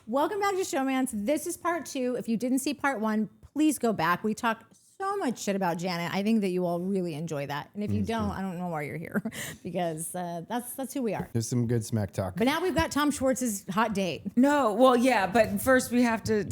Welcome back to Showmance. This is part 2. If you didn't see part 1, please go back. We talked so much shit about Janet. I think that you all really enjoy that. And if you don't, I don't know why you're here because that's who we are. There's some good smack talk. But now we've got Tom Schwartz's hot date. No, well, yeah, but first we have to.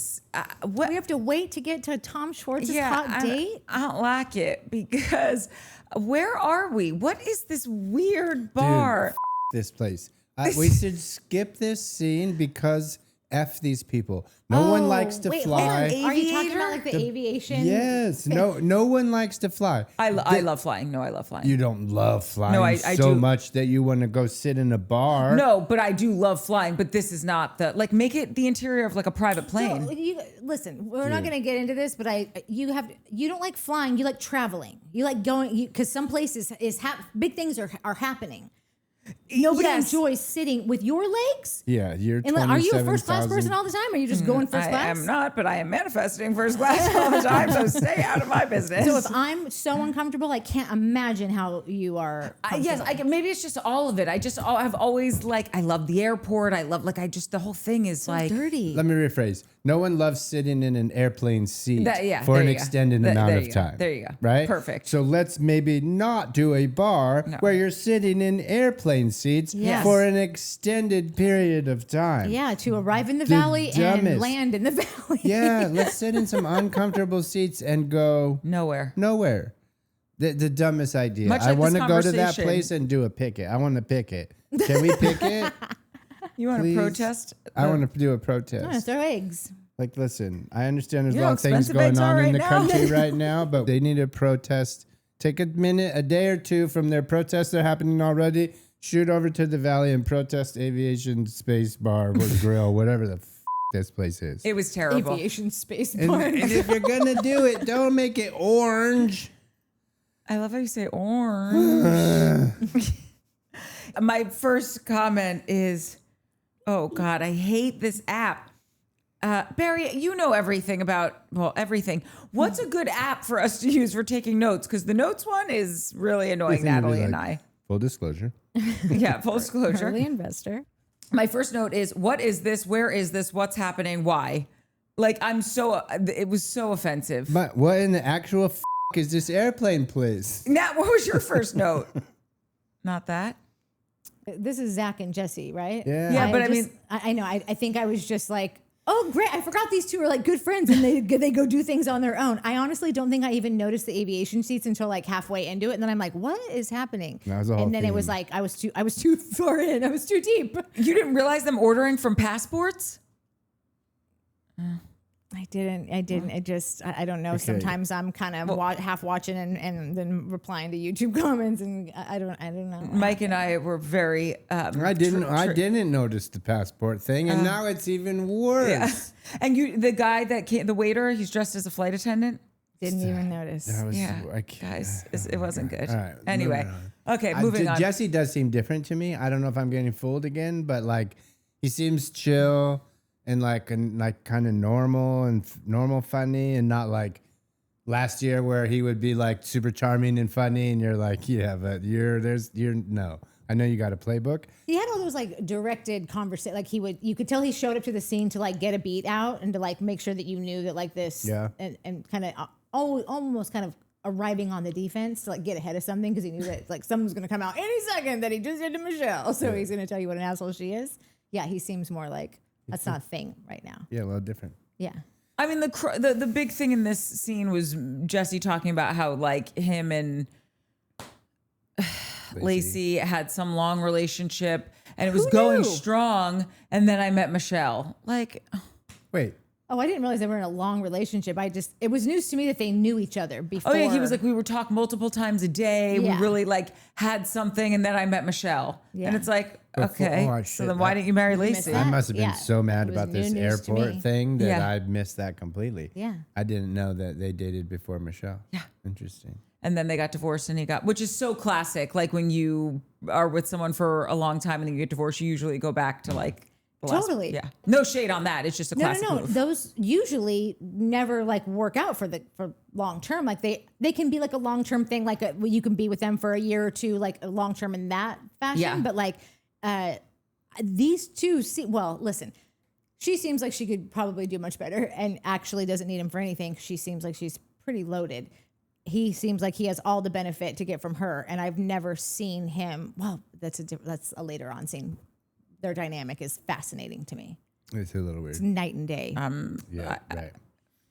We have to wait to get to Tom Schwartz's hot date? I don't like it because where are we? What is this weird bar? Dude, this place. We should skip this scene because F these people. No one likes to fly. Are you talking about like the aviation? Yes. No one likes to fly. I love flying. No, I love flying. You don't love flying I so do. much that you want to go sit in a bar. No, but I do love flying. But this is not make it the interior of like a private plane. So listen, we're not going to get into this, but you don't like flying. You like traveling. You like going because some places big things are happening. Nobody enjoys sitting with your legs. Yeah, you're. Are you a first class person all the time? Or are you just going first class? I am not, but I am manifesting first class all the time. So stay out of my business. So if I'm so uncomfortable, I can't imagine how you are. Yes, maybe it's just all of it. I've always I love the airport. I love the whole thing is so dirty. Let me rephrase. No one loves sitting in an airplane seat for an you extended amount of time. There you go. Right? Perfect. So let's maybe not do a bar where you're sitting in airplane seats for an extended period of time. Yeah, to arrive in the valley and land in the valley. Yeah, let's sit in some uncomfortable seats and go nowhere. The dumbest idea. Much I like want to this go to that conversation. place and do a picket. I want to pick it. Can we pick it? You want to protest? I want to do a protest. I want to throw eggs. Like, listen, I understand there's a You know lot of things expensive going eggs are on in the right now. country right now, but they need to protest. Take a minute, a day or two from their protests that are happening already. Shoot over to the valley and protest aviation space bar with grill, whatever the this place is. It was terrible. Aviation space And, bar. and if you're going to do it, don't make it orange. I love how you say orange. My first comment is, oh God, I hate this app. Barry, you know everything about, everything. What's a good app for us to use for taking notes? Because the notes one is really annoying Natalie and I. Full disclosure. Yeah, full disclosure. Early investor. My first note is, what is this? Where is this? What's happening? Why? It was so offensive. But what in the actual is this airplane place? Nat, what was your first note? Not that. This is Zach and Jesse, right? Yeah. Yeah, but I know. I think I was just like, oh, great. I forgot these two are like good friends and they go do things on their own. I honestly don't think I even noticed the aviation seats until like halfway into it. And then I'm like, what is happening? That was the whole and then theme. it was like, I was too far in. I was too deep. You didn't realize them ordering from passports? I didn't. It just, I don't know. Okay. Sometimes I'm kind of half watching and then replying to YouTube comments and I don't know. Mike and I were very. I didn't notice the passport thing, and now it's even worse. Yeah. And the guy that came, the waiter, he's dressed as a flight attendant. Didn't even notice. That was, Guys, it wasn't good. All right, Anyway, moving on. okay, moving on. Jesse does seem different to me. I don't know if I'm getting fooled again, but like he seems chill and like kind of normal funny, and not like last year where he would be like super charming and funny, and you're like, yeah, but you're no. I know you got a playbook. He had all those like directed conversations. Like you could tell he showed up to the scene to like get a beat out and to like make sure that you knew that like this, and kind of almost kind of arriving on the defense to like get ahead of something because he knew that like someone's going to come out any second that he just did to Michelle. So he's going to tell you what an asshole she is. Yeah, he seems more like that's not a thing right now. Yeah, a little different. Yeah. I mean, the big thing in this scene was Jesse talking about how like him and Lacy had some long relationship and it was going strong. And then I met Michelle. Like, wait. Oh, I didn't realize they were in a long relationship. It was news to me that they knew each other before. Oh yeah, he was like, we would talk multiple times a day. Yeah. We really like had something, and then I met Michelle. Yeah. And it's like, okay, Oh, so then why didn't you marry Lacy? that? I must have been Yeah. so mad It was about this new news to airport me. thing that Yeah. I missed that completely. Yeah. I didn't know that they dated before Michelle. Yeah. Interesting. And then they got divorced, and which is so classic. Like when you are with someone for a long time and then you get divorced, you usually go back to like the last. Totally. Yeah. No shade on that. It's just a classic No. move. Those usually never like work out for long term. Like they can be like a long term thing. Like you can be with them for a year or two, like a long term in that fashion. Yeah. But like these two, listen. she seems like she could probably do much better and actually doesn't need him for anything. She seems like she's pretty loaded. He seems like he has all the benefit to get from her, and I've never seen him. Well, that's a later on scene. Their dynamic is fascinating to me. It's a little weird. It's night and day. Yeah, right.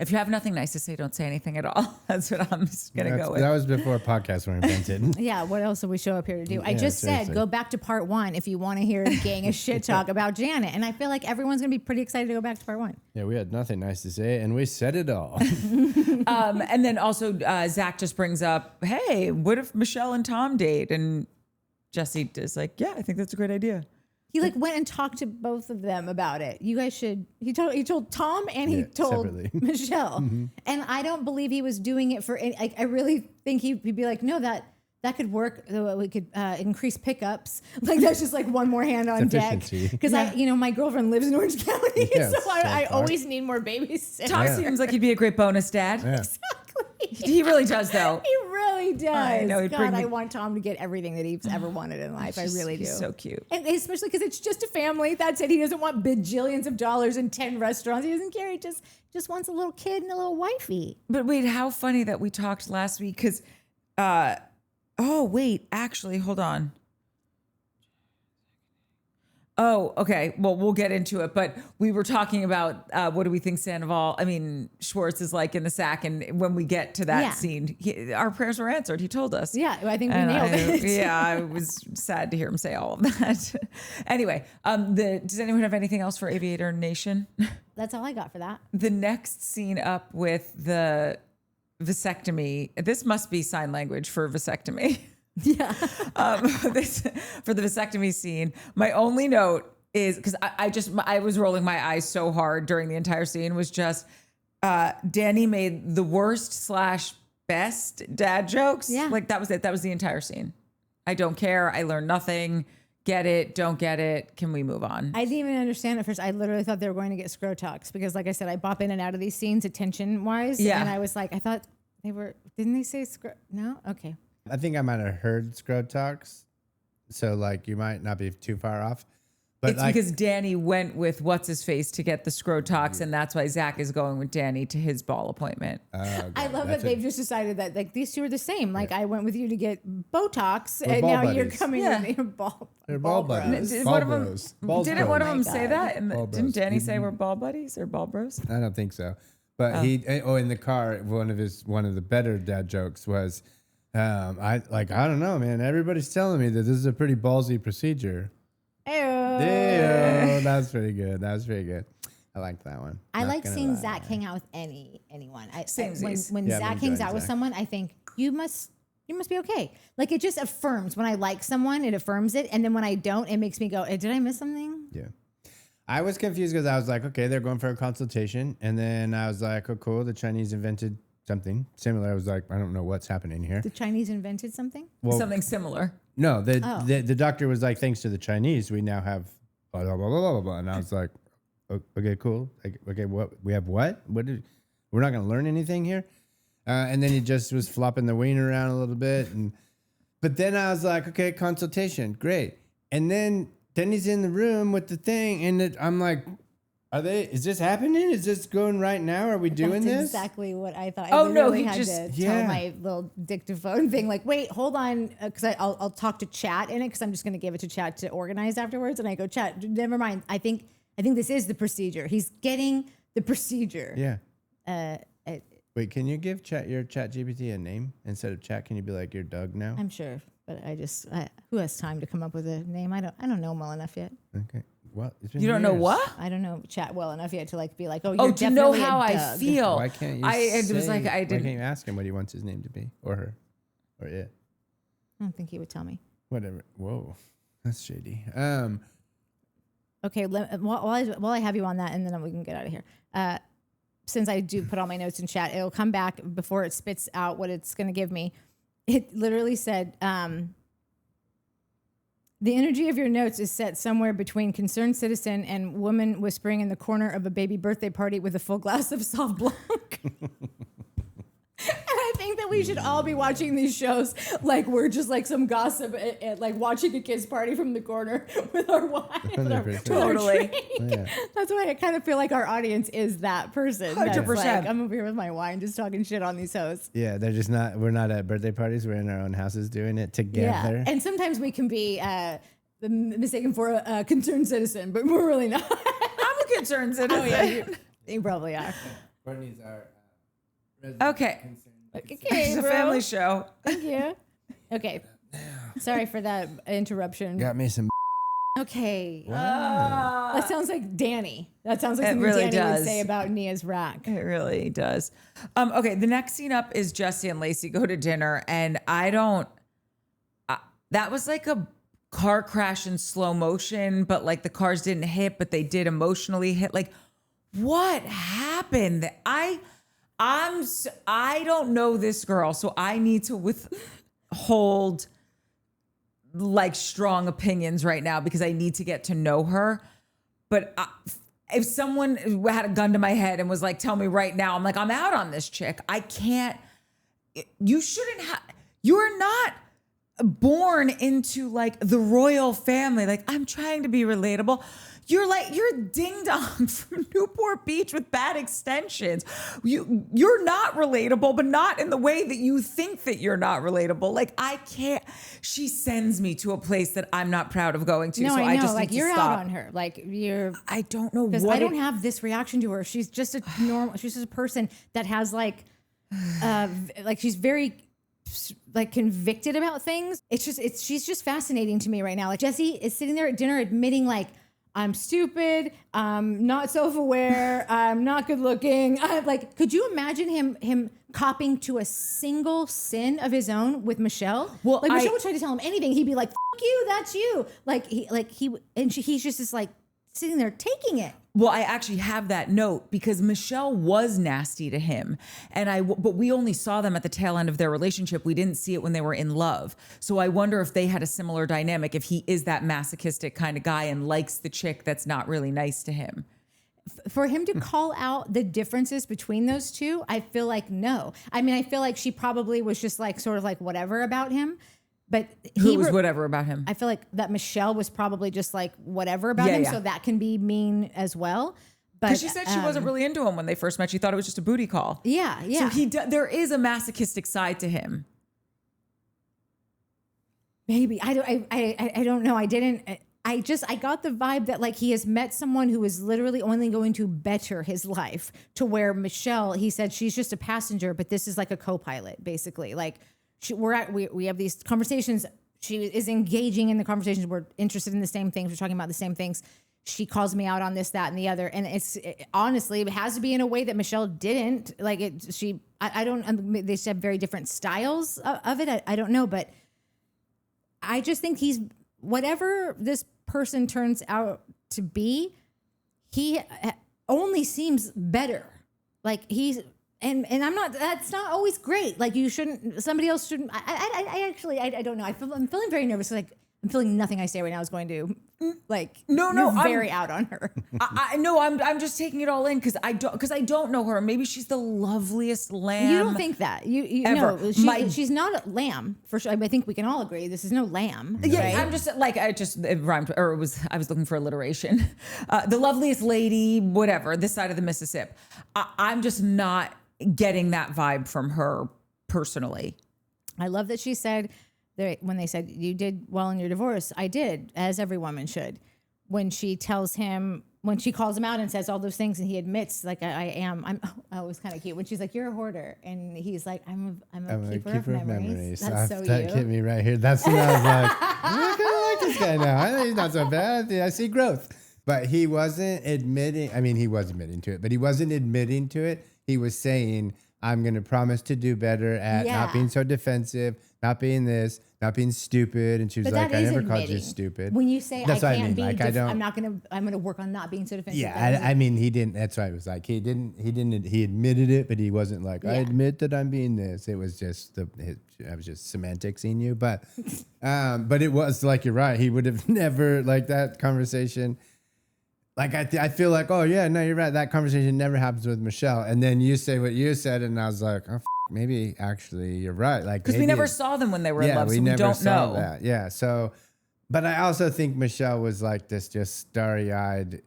If you have nothing nice to say, don't say anything at all. That's what I'm just going to go with. That was before podcasts were invented. Yeah, what else did we show up here to do? I just said, go back to part 1 if you want to hear a gang of shit talk about Janet. And I feel like everyone's going to be pretty excited to go back to part 1. Yeah, we had nothing nice to say, and we said it all. And then also Zach just brings up, hey, what if Michelle and Tom date? And Jesse is like, yeah, I think that's a great idea. He like went and talked to both of them about it. You guys should. He told Tom and he told separately. Michelle. And I don't believe he was doing it for. Like I really think he'd be like, no, that could work. We could increase pickups. Like that's just like one more hand on deck. Because my girlfriend lives in Orange County, so I always need more babysitters. Tom seems like he'd be a great bonus dad. Yeah. Exactly. He really does, though. He really does. I know. God, I want Tom to get everything that he's ever wanted in life. I really do. He's so cute. And especially because it's just a family. That's it. He doesn't want bajillions of dollars and 10 restaurants. He doesn't care. He just wants a little kid and a little wifey. But wait, how funny that we talked last week because, actually, hold on. Oh, okay. Well, we'll get into it. But we were talking about what do we think Schwartz is like in the sack. And when we get to that scene, our prayers were answered. He told us. Yeah, I think we nailed it. Yeah, I was sad to hear him say all of that. Anyway, does anyone have anything else for Aviator Nation? That's all I got for that. The next scene up with the vasectomy. This must be sign language for vasectomy. Yeah. For the vasectomy scene, my only note is because I was rolling my eyes so hard during the entire scene was just Danny made the worst / best dad jokes. Yeah. Like that was it. That was the entire scene. I don't care. I learned nothing. Get it. Don't get it. Can we move on? I didn't even understand at first. I literally thought they were going to get scrotox because like I said, I bop in and out of these scenes attention wise. Yeah. And I was like, I thought didn't they say no? Okay. I think I might have heard scrotox, so like you might not be too far off. But it's because Danny went with what's his face to get the scrotox, and that's why Zach is going with Danny to his ball appointment. Okay. I love that they've just decided that like these two are the same. Like I went with you to get Botox, and now you're coming with your ball. They're ball buddies. Didn't Ball one of bros. them? Balls Didn't bros. one of them my say God. that? And Ball didn't bros. Danny say we're ball buddies or ball bros? I don't think so. But in the car, one of the better dad jokes was, I don't know, man. Everybody's telling me that this is a pretty ballsy procedure. Ew. That's pretty good. That was pretty good. I like that one. I Not like gonna seeing lie. Zach hang out with anyone. Samesies. When Yeah, I'm Zach hangs enjoying out with Zach. someone, I think you must be okay. Like it just affirms when I like someone, it affirms it, and then when I don't, it makes me go, did I miss something? Yeah. I was confused because I was like, okay, they're going for a consultation. And then I was like, oh, cool. The Chinese invented something similar. I was like, I don't know what's happening here. The Chinese invented something? Well, Something similar. no, the doctor was like, thanks to the Chinese, we now have blah, blah, blah, blah, blah, blah. And I was like, okay, cool. Like, okay, what? We have what? We're not going to learn anything here? And then he just was flopping the wiener around a little bit. But then I was like, okay, consultation. Great. And then he's in the room with the thing. And I'm like, is this happening? Is this going right now? Are we doing That's this? exactly what I thought. Oh, I no, literally he had just- to yeah. tell my little dictaphone thing, like, wait, hold on, because I'll talk to chat in it, because I'm just going to give it to chat to organize afterwards. And I go, chat, never mind. I think this is the procedure. He's getting the procedure. Yeah. Wait, can you give your chat GPT a name instead of chat? Can you be like, you're Doug now? I'm sure, but who has time to come up with a name? I don't know him well enough yet. Okay. Well, it's been You don't know years. I don't know chat well enough yet to like be like, oh, Oh, you're to know definitely a how I Doug. feel. Why can't you It was say- like I Why didn't. can't you ask him what he wants his name to be? Or her? Or it? I don't think he would tell me. Whatever. Whoa. That's shady. Okay, while I have you on that, and then we can get out of here. Since I do put all my notes in chat, it'll come back before it spits out what it's going to give me. It literally said, the energy of your notes is set somewhere between concerned citizen and woman whispering in the corner of a baby birthday party with a full glass of Sauv Blanc. And I think that we should all be watching these shows like we're just like some gossip at like watching a kids party from the corner with our wife. Totally. That's why I kind of feel like our audience is that person. 100%. Like, I'm over here with my wine just talking shit on these hosts. Yeah, they're just not. We're not at birthday parties. We're in our own houses doing it together. Yeah, and sometimes we can be mistaken for a concerned citizen, but we're really not. I'm a concerned citizen. Oh, yeah, you probably are. Courtney's our okay. Okay, It's a bro. family show. Thank you. Okay. Sorry for that interruption. Got me some. Okay. That sounds like Danny. That sounds like something really Danny would does. say about Nia's rack. It really does. Okay, the next scene up is Jesse and Lacy go to dinner, and that was like a car crash in slow motion, but like the cars didn't hit, but they did emotionally hit. Like, what happened? I don't know this girl, so I need to withhold like strong opinions right now because I need to get to know her. But if someone had a gun to my head and was like, tell me right now, I'm like, I'm out on this chick. I can't, you shouldn't have, you're not born into like the royal family. Like, I'm trying to be relatable. You're ding dong from Newport Beach with bad extensions. You're not relatable, but not in the way that you think that you're not relatable. Like, I can't. She sends me to a place that I'm not proud of going to. No, so I know. just Like, need to you're stop. out on her. Like, you're. I don't know Because what. I don't have this reaction to her. She's just a normal. She's just a person that has like she's very like convicted about things. She's just fascinating to me right now. Like, Jesse is sitting there at dinner admitting like, I'm stupid. I'm not self-aware. I'm not good looking. Like, could you imagine him copping to a single sin of his own with Michelle? Well, like Michelle would try to tell him anything. He'd be like, "Fuck you, that's you." He's just this like sitting there taking it. Well, I actually have that note because Michelle was nasty to him, but we only saw them at the tail end of their relationship. We didn't see it when they were in love. So I wonder if they had a similar dynamic, if he is that masochistic kind of guy and likes the chick that's not really nice to him. For him to call out the differences between those two, I feel like no. I mean, I feel like she probably was just like sort of like whatever about him. But Who was whatever about him? I feel like that Michelle was probably just like whatever about him, so that can be mean as well. But Because she said she wasn't really into him when they first met. She thought it was just a booty call. Yeah. So there is a masochistic side to him. Maybe I don't know. I got the vibe that like he has met someone who is literally only going to better his life. To where Michelle, he said she's just a passenger, but this is like a co-pilot, basically. Like. We have these conversations. She is engaging in the conversations. We're interested in the same things. We're talking about the same things. She calls me out on this, that, and the other. And honestly, it has to be in a way that Michelle didn't. Like I don't. They have very different styles of it. I don't know, but I just think he's whatever this person turns out to be. He only seems better. Like he's. And I'm not. That's not always great. Like you shouldn't. Somebody else shouldn't. I actually don't know. I'm feeling very nervous. Like I'm feeling nothing I say right now is going to like. No, you're very out on her. I know. I'm just taking it all in because I don't know her. Maybe she's the loveliest lamb. You don't think that? You ever. No. She's not a lamb for sure. I think we can all agree this is no lamb. Yeah, right? I'm just like it rhymed, or it was. I was looking for alliteration. The loveliest lady, whatever. This side of the Mississippi. I'm just not getting that vibe from her personally. I love that she said when they said you did well in your divorce. I did, as every woman should. When she calls him out and says all those things, and he admits like I am. Oh, it was kind of cute when she's like, you're a hoarder, and he's like, I'm a keeper of memories. That's so that hit me right here. That's when I was like, I kind of like this guy now. I think he's not so bad. I see growth. But he wasn't admitting. I mean, he was admitting to it, but he wasn't admitting to it. He was saying, I'm going to promise to do better at not being so defensive, not being this, not being stupid. And she was like, I never called you stupid. When you say that's I can't be, like, I'm going to work on not being so defensive. Yeah, I mean, he didn't, that's why it was like, he admitted it, but he wasn't like, I admit that I'm being this. It was just, I was just semantics in you. But it was like, you're right. He would have never, like that conversation. Like, I feel like, oh, yeah, no, you're right. That conversation never happens with Michelle. And then you say what you said, and I was like, oh, maybe actually you're right. Like, because we never saw them when they were in love, so we don't know that. Yeah. So, but I also think Michelle was like this, just starry-eyed.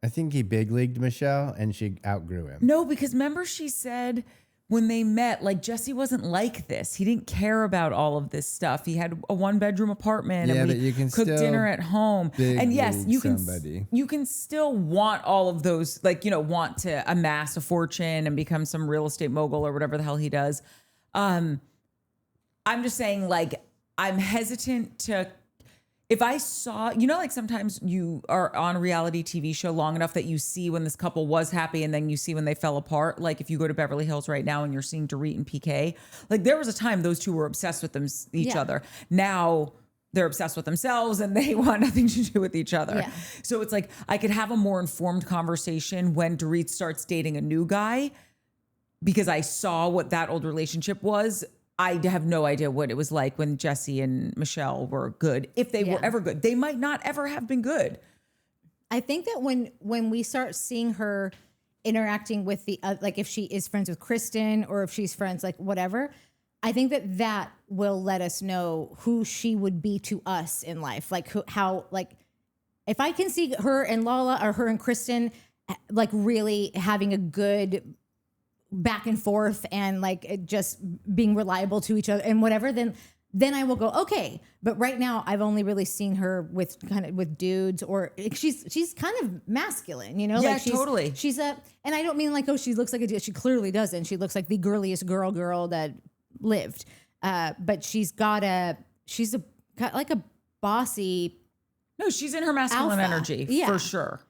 I think he big leagued Michelle, and she outgrew him. No, because remember she said when they met, like Jesse wasn't like this. He didn't care about all of this stuff. He had a 1-bedroom apartment, and we cooked dinner at home. And yes, you can still want all of those, like, you know, want to amass a fortune and become some real estate mogul or whatever the hell he does. I'm just saying, like, I'm hesitant to. If I saw, you know, like sometimes you are on a reality TV show long enough that you see when this couple was happy and then you see when they fell apart. Like if you go to Beverly Hills right now and you're seeing Doute and PK, like there was a time those two were obsessed with each other. Now they're obsessed with themselves and they want nothing to do with each other. Yeah. So it's like I could have a more informed conversation when Doute starts dating a new guy because I saw what that old relationship was. I have no idea what it was like when Jesse and Michelle were good. If they were ever good, they might not ever have been good. I think that when we start seeing her interacting with the, like if she is friends with Kristen or if she's friends, like whatever, I think that will let us know who she would be to us in life. Like how, like if I can see her and Lala or her and Kristen, like really having a good back and forth and like just being reliable to each other and whatever, then I will go, okay. But right now I've only really seen her with dudes, or she's kind of masculine, you know? Yeah, like totally. She's and I don't mean like, oh, she looks like a dude. She clearly doesn't. She looks like the girliest girl that lived. But she's got like a bossy. No, she's in her masculine energy for sure.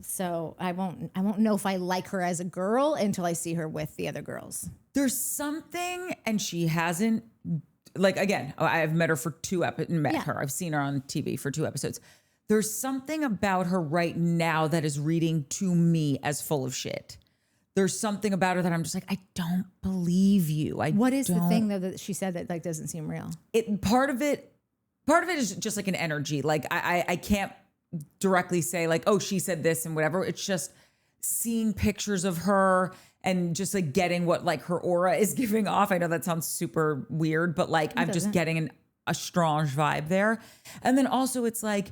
So I won't know if I like her as a girl until I see her with the other girls. There's something, and she hasn't, like, again, I've met her for I've seen her on TV for 2 episodes. There's something about her right now that is reading to me as full of shit. There's something about her that I'm just like, I don't believe you. What is the thing though that she said that like doesn't seem real? Part of it is just like an energy. Like I can't directly say like, oh, she said this and whatever. It's just seeing pictures of her and just like getting what like her aura is giving off. I know that sounds super weird, but like I'm just getting a strange vibe there. And then also it's like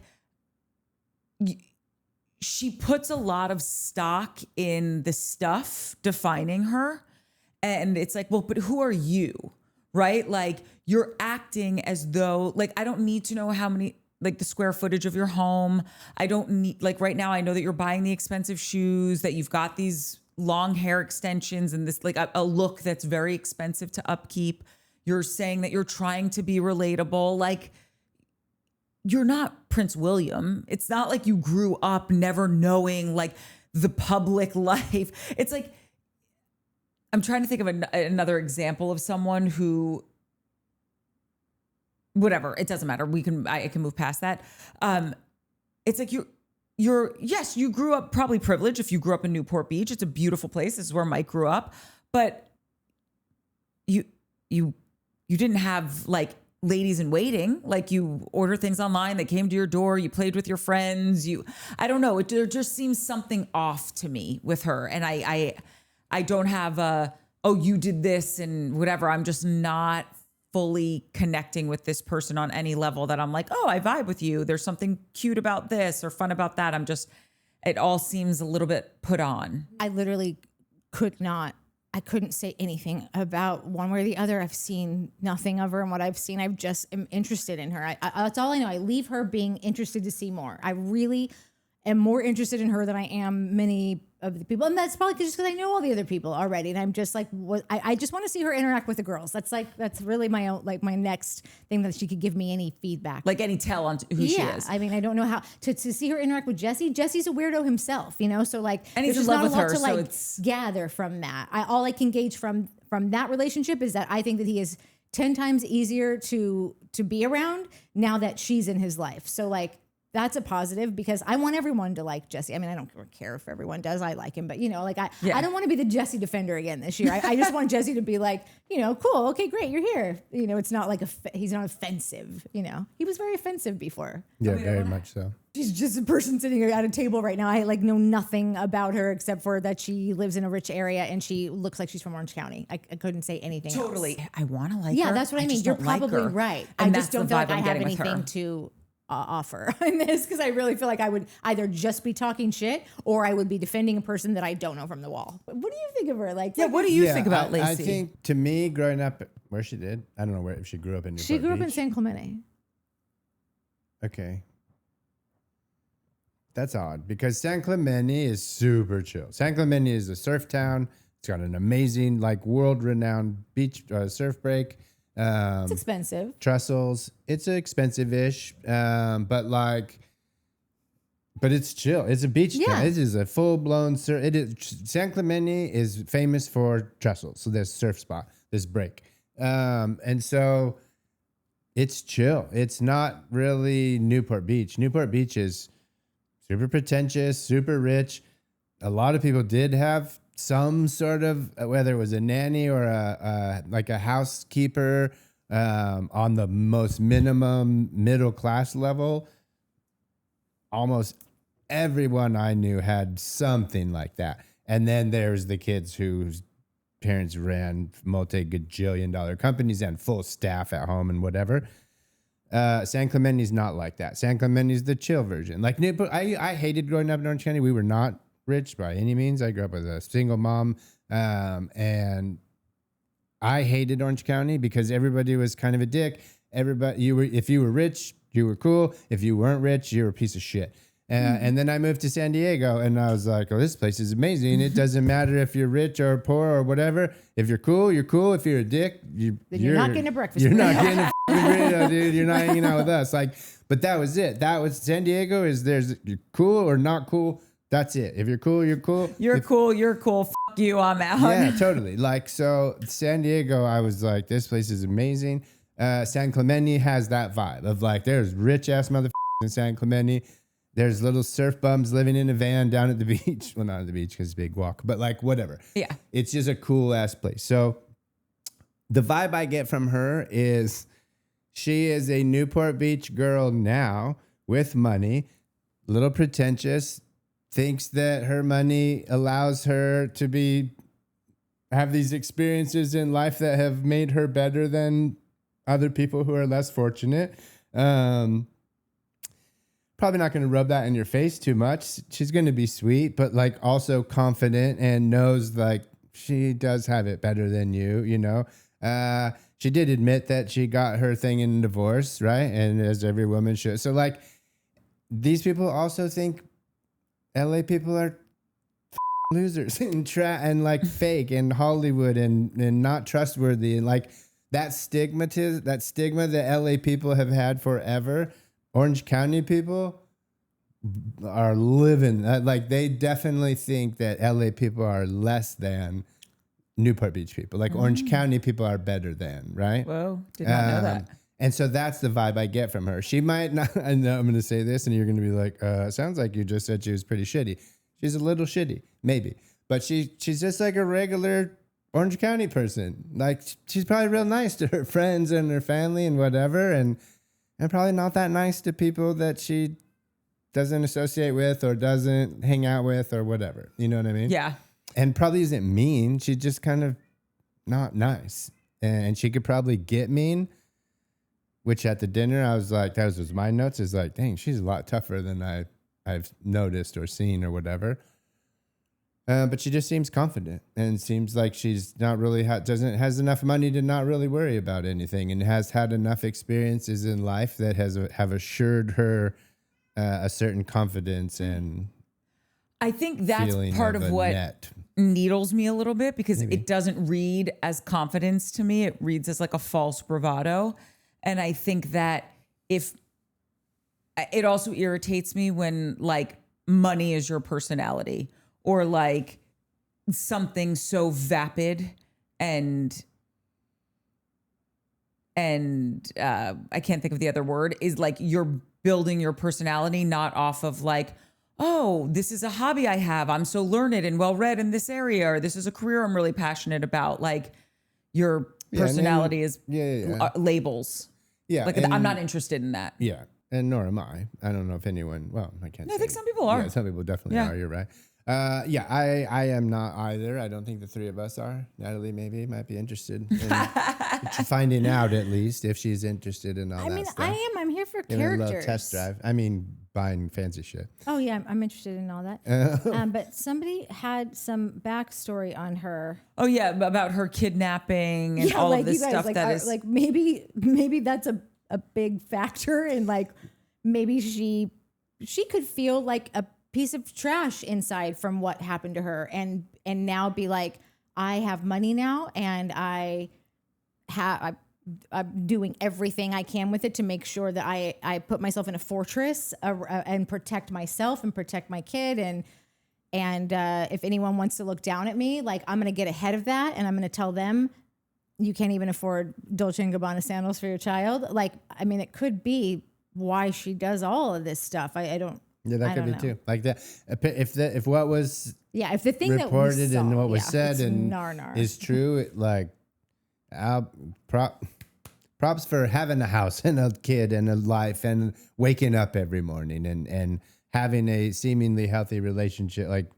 she puts a lot of stock in the stuff defining her. And it's like, well, but who are you? Right? Like you're acting as though, like, I don't need to know how many, like the square footage of your home. I don't need, like right now, I know that you're buying the expensive shoes, that you've got these long hair extensions and this like a look that's very expensive to upkeep. You're saying that you're trying to be relatable. Like you're not Prince William. It's not like you grew up never knowing like the public life. It's like, I'm trying to think of another example of someone who, whatever, it doesn't matter. I can move past that. It's like yes, you grew up probably privileged. If you grew up in Newport Beach, it's a beautiful place. This is where Mike grew up, but you didn't have like ladies in waiting. Like you order things online, they came to your door, you played with your friends. I don't know. There just seems something off to me with her. And I don't have oh, you did this and whatever. I'm just not fully connecting with this person on any level that I'm like, oh, I vibe with you. There's something cute about this or fun about that. It all seems a little bit put on. I literally couldn't say anything about one way or the other. I've seen nothing of her, and what I've seen, I just am interested in her. That's all I know. I leave her being interested to see more. I really am more interested in her than I am many of the people. And that's probably just because I know all the other people already. And I'm just like, I just want to see her interact with the girls. That's really my own, like my next thing that she could give me any feedback. Like any tell on who she is. I mean, I don't know how to see her interact with Jesse. Jesse's a weirdo himself, you know? So like, and he's in love with her. So it's gather from that. All I can gauge from that relationship is that I think that he is 10 times easier to be around now that she's in his life. So like, that's a positive because I want everyone to like Jesse. I mean, I don't care if everyone does. I like him, but you know, like I don't want to be the Jesse defender again this year. I just want Jesse to be like, you know, cool. Okay, great. You're here. You know, it's not like he's not offensive. You know, he was very offensive before. Yeah, very much so. She's just a person sitting at a table right now. I like know nothing about her except for that she lives in a rich area and she looks like she's from Orange County. I couldn't say anything Totally. else. I want to like her. Yeah, that's what I mean. just You're don't like probably her. right. And I just don't that's feel the like vibe I I'm have getting with her. anything to offer in this because I really feel like I would either just be talking shit or I would be defending a person that I don't know from the wall. What do you think of her? Like, Yeah, what do you Yeah, think about Lacy? I think to me, growing up where she did, I don't know where if she grew up in Newport she grew up in Beach. San Clemente. Okay. That's odd because San Clemente is super chill. San Clemente is a surf town. It's got an amazing, like, world-renowned beach surf break. It's expensive. Trestles. It's expensive-ish, but it's chill. It's a beach town. It is a full-blown surf. It is San Clemente is famous for trestles. So there's surf spot, this break, and so it's chill. It's not really Newport Beach. Newport Beach is super pretentious, super rich. A lot of people did have some sort of, whether it was a nanny or a housekeeper on the most minimum middle class level. Almost everyone I knew had something like that. And then there's the kids whose parents ran multi-gajillion-dollar companies and full staff at home and whatever. San Clemente's not like that. San Clemente's the chill version. Like Newport, I hated growing up in Orange County. We were not rich by any means. I grew up with a single mom, and I hated Orange County because everybody was kind of a dick. If you were rich, you were cool. If you weren't rich, you were a piece of shit. And then I moved to San Diego, and I was like, "Oh, this place is amazing. It doesn't matter if you're rich or poor or whatever. If you're cool, you're cool. If you're a dick, Then you're not getting a breakfast. You're burrito. not getting a burrito, dude. You're not hanging out with us." Like, but that was it. That was San Diego. You're cool or not cool. That's it. If you're cool, you're cool. You're cool. You're cool. F you. I'm out. Yeah, totally. Like, so San Diego, I was like, this place is amazing. San Clemente has that vibe of like, there's rich ass motherfuckers in San Clemente. There's little surf bums living in a van down at the beach. Well, not at the beach because it's a big walk, but like whatever. Yeah. It's just a cool ass place. So the vibe I get from her is she is a Newport Beach girl now with money, little pretentious, thinks that her money allows her to have these experiences in life that have made her better than other people who are less fortunate. Probably not going to rub that in your face too much. She's going to be sweet, but like also confident and knows like she does have it better than you, you know? She did admit that she got her thing in divorce, right? And as every woman should. So like these people also think LA people are losers and like fake and Hollywood and not trustworthy. And like that stigma that LA people have had forever. Orange County people are living like they definitely think that LA people are less than Newport Beach people. Like Orange County people are better than, right? Whoa, did not know that. And so that's the vibe I get from her. She might not, I know I'm going to say this and you're going to be like, sounds like you just said she was pretty shitty. She's a little shitty, maybe. But she's just like a regular Orange County person. Like she's probably real nice to her friends and her family and whatever. And probably not that nice to people that she doesn't associate with or doesn't hang out with or whatever. You know what I mean? Yeah. And probably isn't mean. She's just kind of not nice. And she could probably get mean, which at the dinner, I was like, that was my notes, is like, dang, she's a lot tougher than I've noticed or seen or whatever. But she just seems confident and seems like she's not really has enough money to not really worry about anything and has had enough experiences in life that have assured her a certain confidence and I think that's part of what needles me a little bit because it doesn't read as confidence to me. It reads as like a false bravado. And I think that it also irritates me when like money is your personality. Or like something so vapid and I can't think of the other word, is like you're building your personality not off of like, oh, this is a hobby I have. I'm so learned and well-read in this area, or this is a career I'm really passionate about. Like your personality is labels. Yeah. Like I'm not interested in that. Yeah. and nor am I. I don't know if anyone. Well, I can't. No, I say. think some people are. Yeah, some people definitely are. You're right. I am not either. I don't think the three of us are. Natalie might be interested in finding out at least if she's interested in all that stuff. I am. I'm here for Giving a little characters. test drive. I mean, buying fancy shit. Oh yeah, I'm interested in all that. But somebody had some backstory on her. Oh yeah, about her kidnapping and all of this stuff. Like maybe that's a big factor, and like maybe she could feel like a piece of trash inside from what happened to her, and now be like, I have money now, and I'm doing everything I can with it to make sure that I put myself in a fortress and protect myself and protect my kid, and if anyone wants to look down at me, like I'm gonna get ahead of that, and I'm gonna tell them you can't even afford Dolce & Gabbana sandals for your child. Like, I mean, it could be why she does all of this stuff. I don't. Yeah, that could be too. Like that, if what was if the thing reported that we saw, and what was said and is true, props for having a house and a kid and a life and waking up every morning and having a seemingly healthy relationship. Like,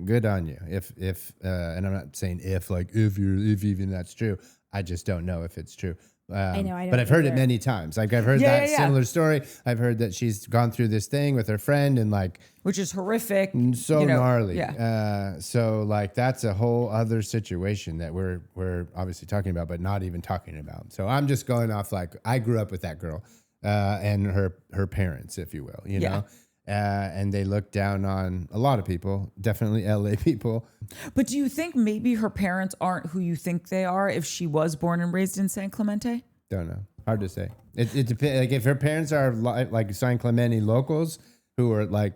good on you. If and I'm not saying if even that's true. I just don't know if it's true. I know, but I've heard it many times. Like I've heard that similar story. I've heard that she's gone through this thing with her friend and like, which is horrific, so gnarly. Yeah. So like that's a whole other situation that we're obviously talking about, but not even talking about. So I'm just going off like I grew up with that girl and her parents, if you will, you know. And they look down on a lot of people, definitely LA people. But do you think maybe her parents aren't who you think they are if she was born and raised in San Clemente? Don't know. Hard to say. It depends. Like if her parents are like San Clemente locals who are like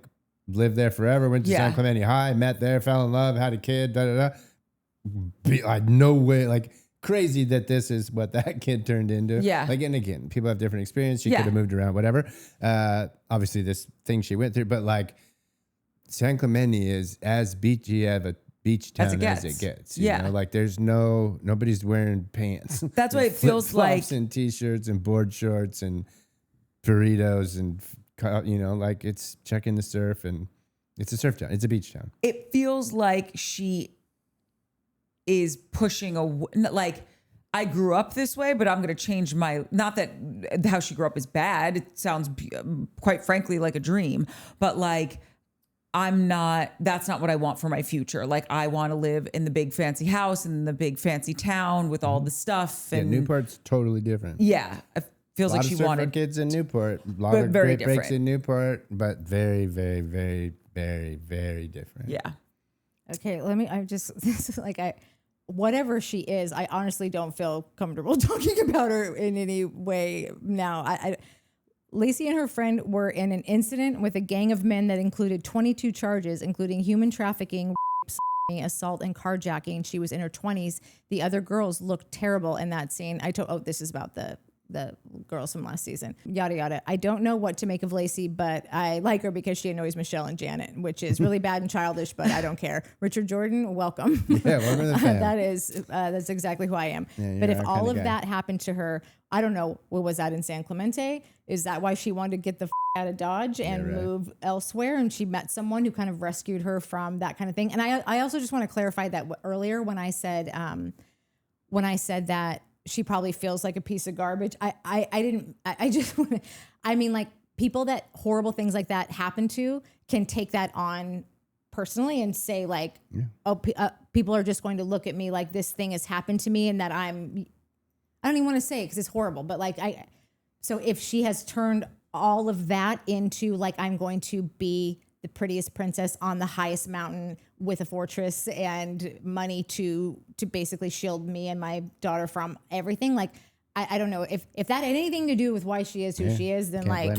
lived there forever, went to San Clemente High, met there, fell in love, had a kid, like no way, like crazy that this is what that kid turned into. Yeah. Like, and again, people have different experience. She could have moved around, whatever. Obviously this thing she went through, but like San Clemente is as beachy of a beach town as it gets. You know? Like there's nobody's wearing pants. That's why it feels like and t-shirts and board shorts and burritos and, you know, like it's checking the surf and it's a surf town. It's a beach town. It feels like she is pushing like I grew up this way, but I'm going to change not that how she grew up is bad. It sounds quite frankly like a dream, but like that's not what I want for my future. Like I want to live in the big fancy house in the big fancy town with all the stuff. And Newport's totally different. Yeah. It feels like she wanted kids in Newport, a lot of great breaks in Newport, but very, very, very, very, very different. Yeah. Okay. Whatever she is, I honestly don't feel comfortable talking about her in any way now. Lacy and her friend were in an incident with a gang of men that included 22 charges, including human trafficking, assault, and carjacking. She was in her 20s. The other girls looked terrible in that scene. This is about the girls from last season. Yada, yada. I don't know what to make of Lacy, but I like her because she annoys Michelle and Janet, which is really bad and childish, but I don't care. Richard Jordan, welcome. Yeah, welcome to the fam. That's exactly who I am. Yeah, but if all of that happened to her, I don't know, what was that in San Clemente? Is that why she wanted to get the out of Dodge and move elsewhere? And she met someone who kind of rescued her from that kind of thing. And I also just want to clarify that earlier when I said that she probably feels like a piece of garbage. I mean, like people that horrible things like that happen to can take that on personally and say like, people are just going to look at me like this thing has happened to me and that I don't even want to say it because it's horrible, but like so if she has turned all of that into like, I'm going to be the prettiest princess on the highest mountain with a fortress and money to basically shield me and my daughter from everything. Like, I don't know if that had anything to do with why she is who she is, then like,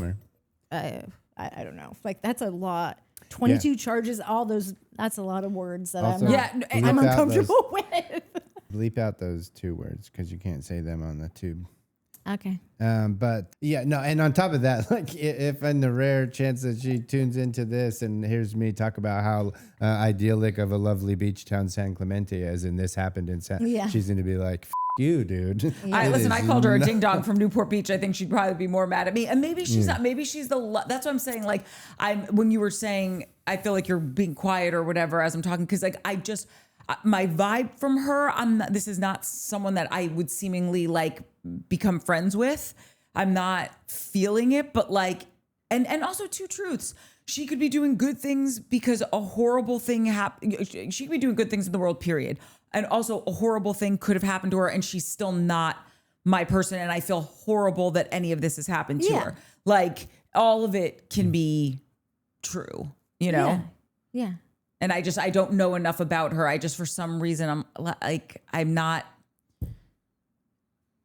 I don't know. Like that's a lot. 22 charges, all those, that's a lot of words that also, I'm uncomfortable with. Bleep out those 2 words because you can't say them on the tube. Okay. But yeah, no, and on top of that, like if in the rare chance that she tunes into this and hears me talk about how idyllic of a lovely beach town San Clemente is, and this happened in she's going to be like, you, dude. Listen, I called her a ding dong from Newport Beach. I think she'd probably be more mad at me. And maybe she's not. Maybe she's that's what I'm saying. Like, when you were saying, I feel like you're being quiet or whatever as I'm talking, because like my vibe from her, this is not someone that I would seemingly like become friends with. I'm not feeling it, but like, and also two truths. She could be doing good things because a horrible thing happened. She could be doing good things in the world, period. And also a horrible thing could have happened to her and she's still not my person. And I feel horrible that any of this has happened to her. Like, all of it can be true, you know? Yeah. And I don't know enough about her. For some reason, I'm not.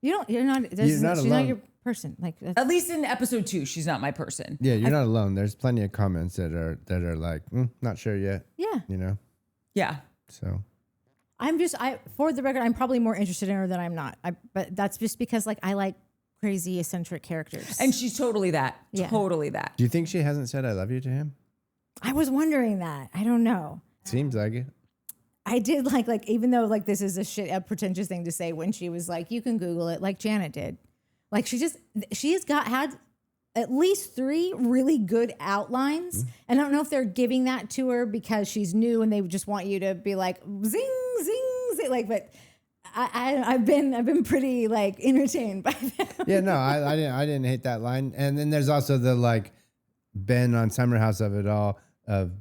You're not She's alone. Not your person. Like, at least in episode 2, she's not my person. Yeah, you're not alone. There's plenty of comments that are like, not sure yet. Yeah. You know? Yeah. So. For the record, I'm probably more interested in her than I'm not. But that's just because like I like crazy eccentric characters. And she's totally that. Yeah. Totally that. Do you think she hasn't said I love you to him? I was wondering that. I don't know. Seems like it. I did like even though like this is a pretentious thing to say, when she was like, you can Google it, like Janet did. Like she has had at least 3 really good outlines. Mm-hmm. And I don't know if they're giving that to her because she's new and they just want you to be like zing, zing, zing. Like, but I've been pretty like entertained by them. Yeah, no, I didn't hate that line. And then there's also the like Ben on Summer House of it all of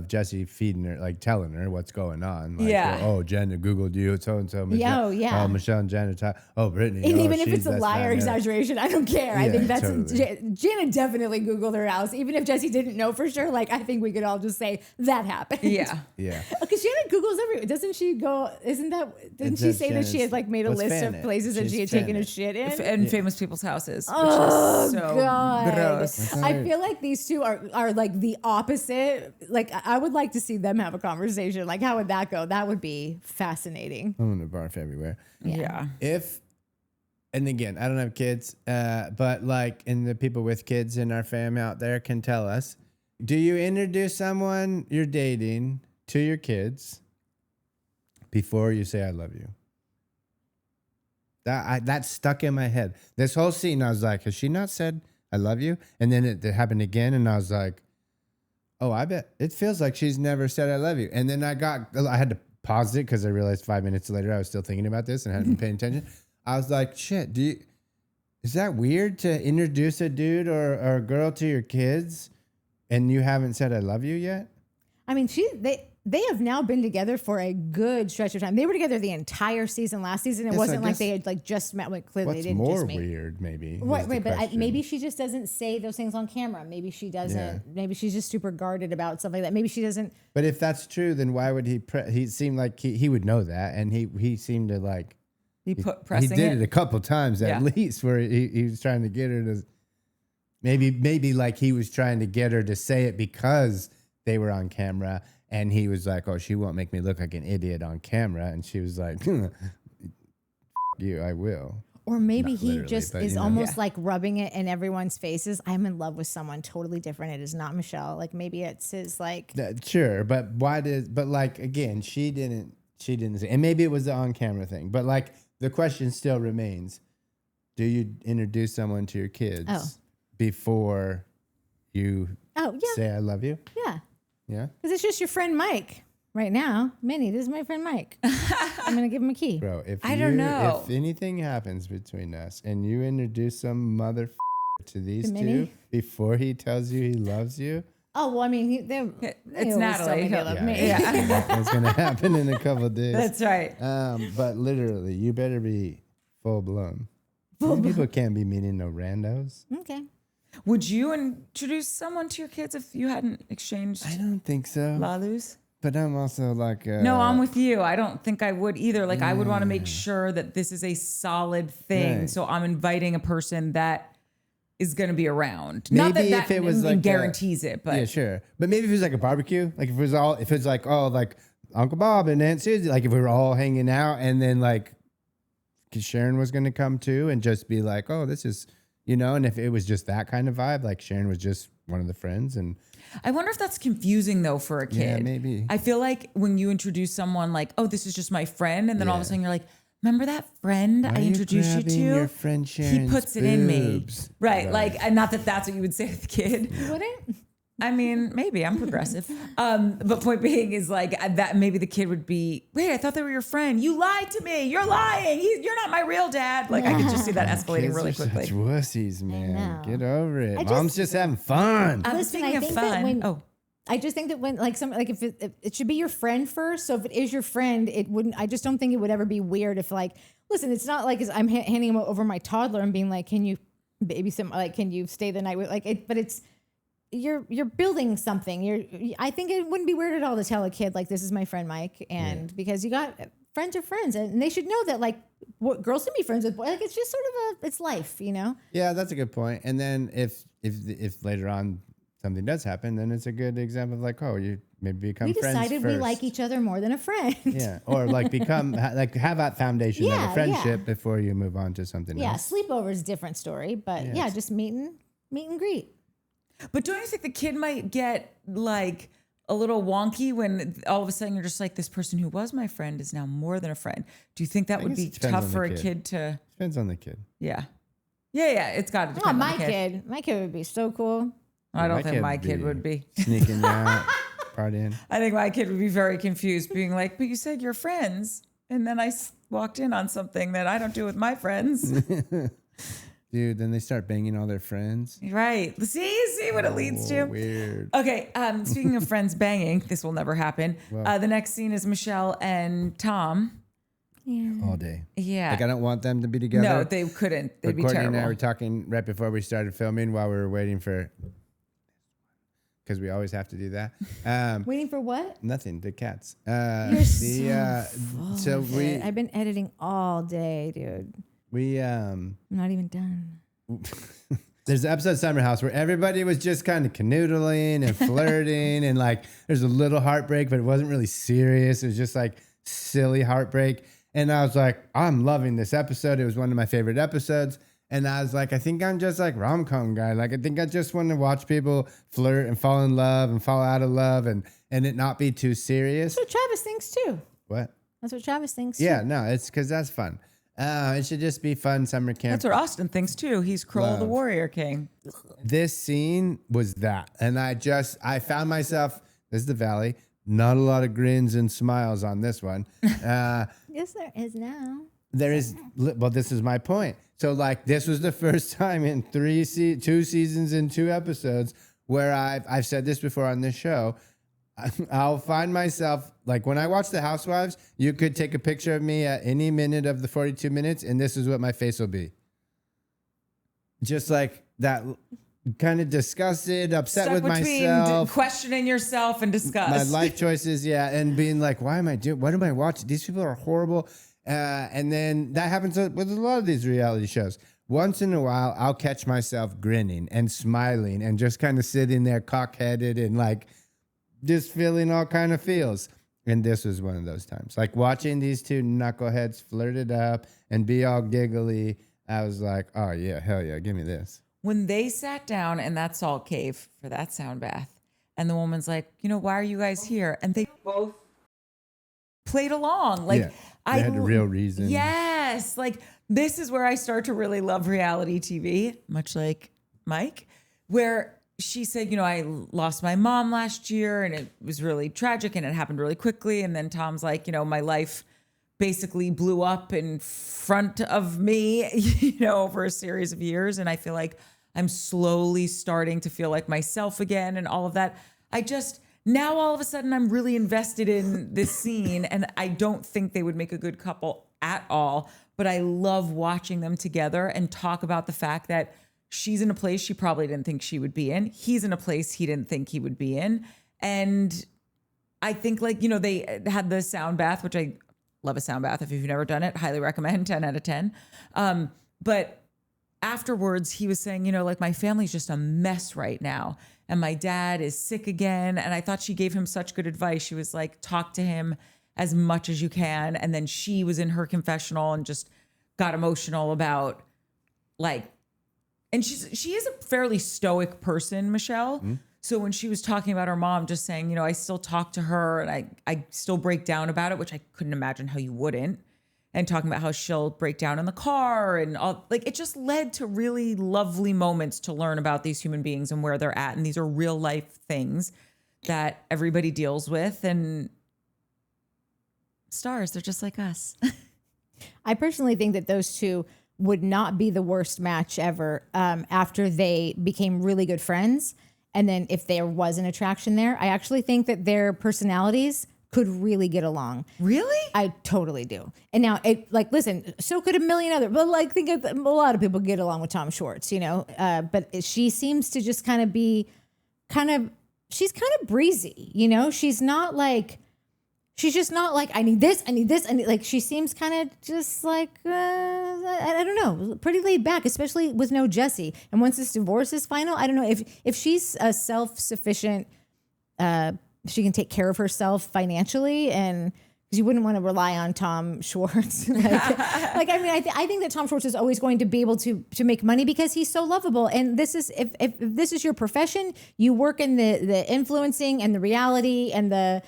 Jesse feeding her, like telling her what's going on. Like, oh, Jenna Googled you, so and so. Oh, Michelle and Janet. Oh, Brittany. And even if it's a lie or exaggeration, I don't care. I think that's totally. Janet definitely Googled her house. Even if Jesse didn't know for sure, like I think we could all just say that happened. Yeah. Yeah. Because Janet Googles everywhere. Doesn't she go? Didn't she say that she had like made a list of places that she had taken a shit in? And famous people's houses. Oh, which is so God. Gross. I feel like these two are like the opposite. Like I would like to see them have a conversation. Like, how would that go? That would be fascinating. I'm gonna barf everywhere. Yeah. And again, I don't have kids, but like, and the people with kids in our fam out there can tell us, do you introduce someone you're dating to your kids before you say I love you? That stuck in my head. This whole scene, I was like, has she not said I love you? And then it happened again, and I was like, oh, I bet it feels like she's never said I love you. And then I had to pause it because I realized 5 minutes later I was still thinking about this and hadn't been paying attention. I was like, shit, is that weird to introduce a dude or a girl to your kids and you haven't said I love you yet? I mean, they have now been together for a good stretch of time. They were together the entire season last season. It wasn't like they had like just met. Like, clearly, what's they didn't more just meet. Weird, maybe. Right, but maybe she just doesn't say those things on camera. Maybe she doesn't. Yeah. Maybe she's just super guarded about stuff like that. Maybe she doesn't. But if that's true, then why would he? He seemed like he would know that, and he seemed to like. He did it a couple times at least, where he was trying to get her to. Maybe like he was trying to get her to say it because they were on camera. And he was like, oh, she won't make me look like an idiot on camera. And she was like, you, I will. Or maybe not he just is almost like rubbing it in everyone's faces. I'm in love with someone totally different. It is not Michelle. Like maybe it's his like. Sure. But but like, again, she didn't say, and maybe it was the on camera thing. But like the question still remains. Do you introduce someone to your kids before you say I love you? Yeah. Yeah, because it's just your friend Mike right now. Minnie, this is my friend Mike. I'm gonna give him a key, bro. I don't know if anything happens between us and you introduce some mother to these two before he tells you he loves you. Oh well, I mean, it's Natalie. He love me. Yeah. It's gonna happen in a couple of days. That's right. But literally, you better be full blown. People can't be meeting no randos. Okay. Would you introduce someone to your kids if you hadn't exchanged? I don't think so. Lalus? But I'm also like... no, I'm with you. I don't think I would either. Like, I would want to make sure that this is a solid thing. Right. So I'm inviting a person that is going to be around. Maybe not that if it was like guarantees it, but... Yeah, sure. But maybe if it was like a barbecue, like if it's like, oh, like Uncle Bob and Aunt Susie, like if we were all hanging out and then like Sharon was going to come too and just be like, oh, this is... You know, and if it was just that kind of vibe, like Sharon was just one of the friends. And I wonder if that's confusing though for a kid. Yeah, maybe. I feel like when you introduce someone like, oh, this is just my friend. And then all of a sudden you're like, remember that friend I introduced you to? Your friend he puts it in me. boobs? Right. Like, and not that that's what you would say to the kid. You wouldn't? I mean, maybe I'm progressive. But point being is like that maybe the kid would be, wait, I thought they were your friend. You lied to me. You're lying. You're not my real dad. Like I could just see that escalating Kids really are quickly. Such wussies, man. know. Get over it. I Mom's just having fun. Listen, Speaking I of think that fun. when I just think that when like if it should be your friend first. So if it is your friend, it wouldn't. I just don't think it would ever be weird if like, listen, it's not like I'm handing him over my toddler and being like, can you babysit? Like, can you stay the night with like it? But it's you're building something. I think it wouldn't be weird at all to tell a kid like, this is my friend Mike, and because you got friends are friends, and they should know that like what girls can be friends with boys. Like it's just sort of it's life, you know. Yeah, that's a good point. And then if later on something does happen, then it's a good example of like, oh, you maybe become friends decided first. we like each other more than a friend. Yeah, or like become like have that foundation of Yeah, a friendship yeah. before you move on to something Yeah, else. sleepover is a different story, but yeah, just meet and greet. But don't you think the kid might get like a little wonky when all of a sudden you're just like, this person who was my friend is now more than a friend? Do you think that would guess be it depends tough on for the a kid to? Depends on the kid. Yeah. It's got to Oh, depend on my the kid. my kid would be so cool. I don't My think kid my would kid be would be. Sneaking out, partying. I think my kid would be very confused, being like, but you said you're friends. And then I walked in on something that I don't do with my friends. Dude, then they start banging all their friends. Right. See what it leads to? Weird. Okay. Speaking of friends banging, this will never happen. The next scene is Michelle and Tom. Yeah. All day. Yeah. Like I don't want them to be together. No, they couldn't. They'd But be Courtney terrible. and I were talking right before we started filming while we were waiting for, because we always have to do that. Waiting for what? Nothing. The cats. You're So we I've been editing all day, dude. I'm not even done. there's an episode of Summer House where everybody was just kind of canoodling and flirting and like there's a little heartbreak, but it wasn't really serious. It was just like silly heartbreak. And I was like, I'm loving this episode. It was one of my favorite episodes. And I was like, I think I'm just like rom-com guy. Like I think I just want to watch people flirt and fall in love and fall out of love and it not be too serious. That's what Travis thinks too. What? That's what Travis thinks. Yeah, no, it's because that's fun. It should just be fun summer camp. That's what Austin thinks too. He's Kroll the Warrior King. This scene was that. And I found myself, this is the Valley, not a lot of grins and smiles on this one. Yes, there is now. There is, well, this is my point. So like this was the first time in 2 seasons and 2 episodes where I've said this before on this show. I'll find myself, like when I watch The Housewives, you could take a picture of me at any minute of the 42 minutes and this is what my face will be. Just like that kind of disgusted, upset with myself. Questioning yourself and disgust. My life choices, yeah. And being like, what am I watching? These people are horrible. And then that happens with a lot of these reality shows. Once in a while, I'll catch myself grinning and smiling and just kind of sitting there cock-headed and like just feeling all kind of feels. And this was one of those times. Like watching these two knuckleheads flirt it up and be all giggly. I was like, oh yeah, hell yeah, give me this. When they sat down in that salt cave for that sound bath, and the woman's like, why are you guys here? And they both played along. Like, yeah, they had a real reason. Yes. Like, this is where I start to really love reality TV, much like Mike, where she said, I lost my mom last year and it was really tragic and it happened really quickly. And then Tom's like, my life basically blew up in front of me, over a series of years. And I feel like I'm slowly starting to feel like myself again and all of that. Now all of a sudden I'm really invested in this scene and I don't think they would make a good couple at all, but I love watching them together and talk about the fact that she's in a place she probably didn't think she would be in. He's in a place he didn't think he would be in. And I think they had the sound bath, which I love a sound bath. If you've never done it, highly recommend, 10 out of 10. But afterwards he was saying, my family's just a mess right now. And my dad is sick again. And I thought she gave him such good advice. She was like, talk to him as much as you can. And then she was in her confessional and just got emotional about and she is a fairly stoic person, Michelle. Mm-hmm. So when she was talking about her mom, just saying, I still talk to her and I still break down about it, which I couldn't imagine how you wouldn't. and talking about how she'll break down in the car and all, like, it just led to really lovely moments to learn about these human beings and where they're at. And these are real life things that everybody deals with, and stars, they're just like us. I personally think that those two would not be the worst match ever after they became really good friends. And then if there was an attraction there, I actually think that their personalities could really get along. Really? I totally do. And now, listen, so could a million other, but like, think of a lot of people get along with Tom Schwartz, you know, but she seems to just kind of be she's kind of breezy, you know, she's just not like, I need this, and like, she seems kind of just like, I don't know, pretty laid back, especially with no Jesse. And once this divorce is final, I don't know if she's a self-sufficient, she can take care of herself financially, and because you wouldn't want to rely on Tom Schwartz. I think that Tom Schwartz is always going to be able to make money because he's so lovable. And this is, if this is your profession, you work in the influencing and the reality and the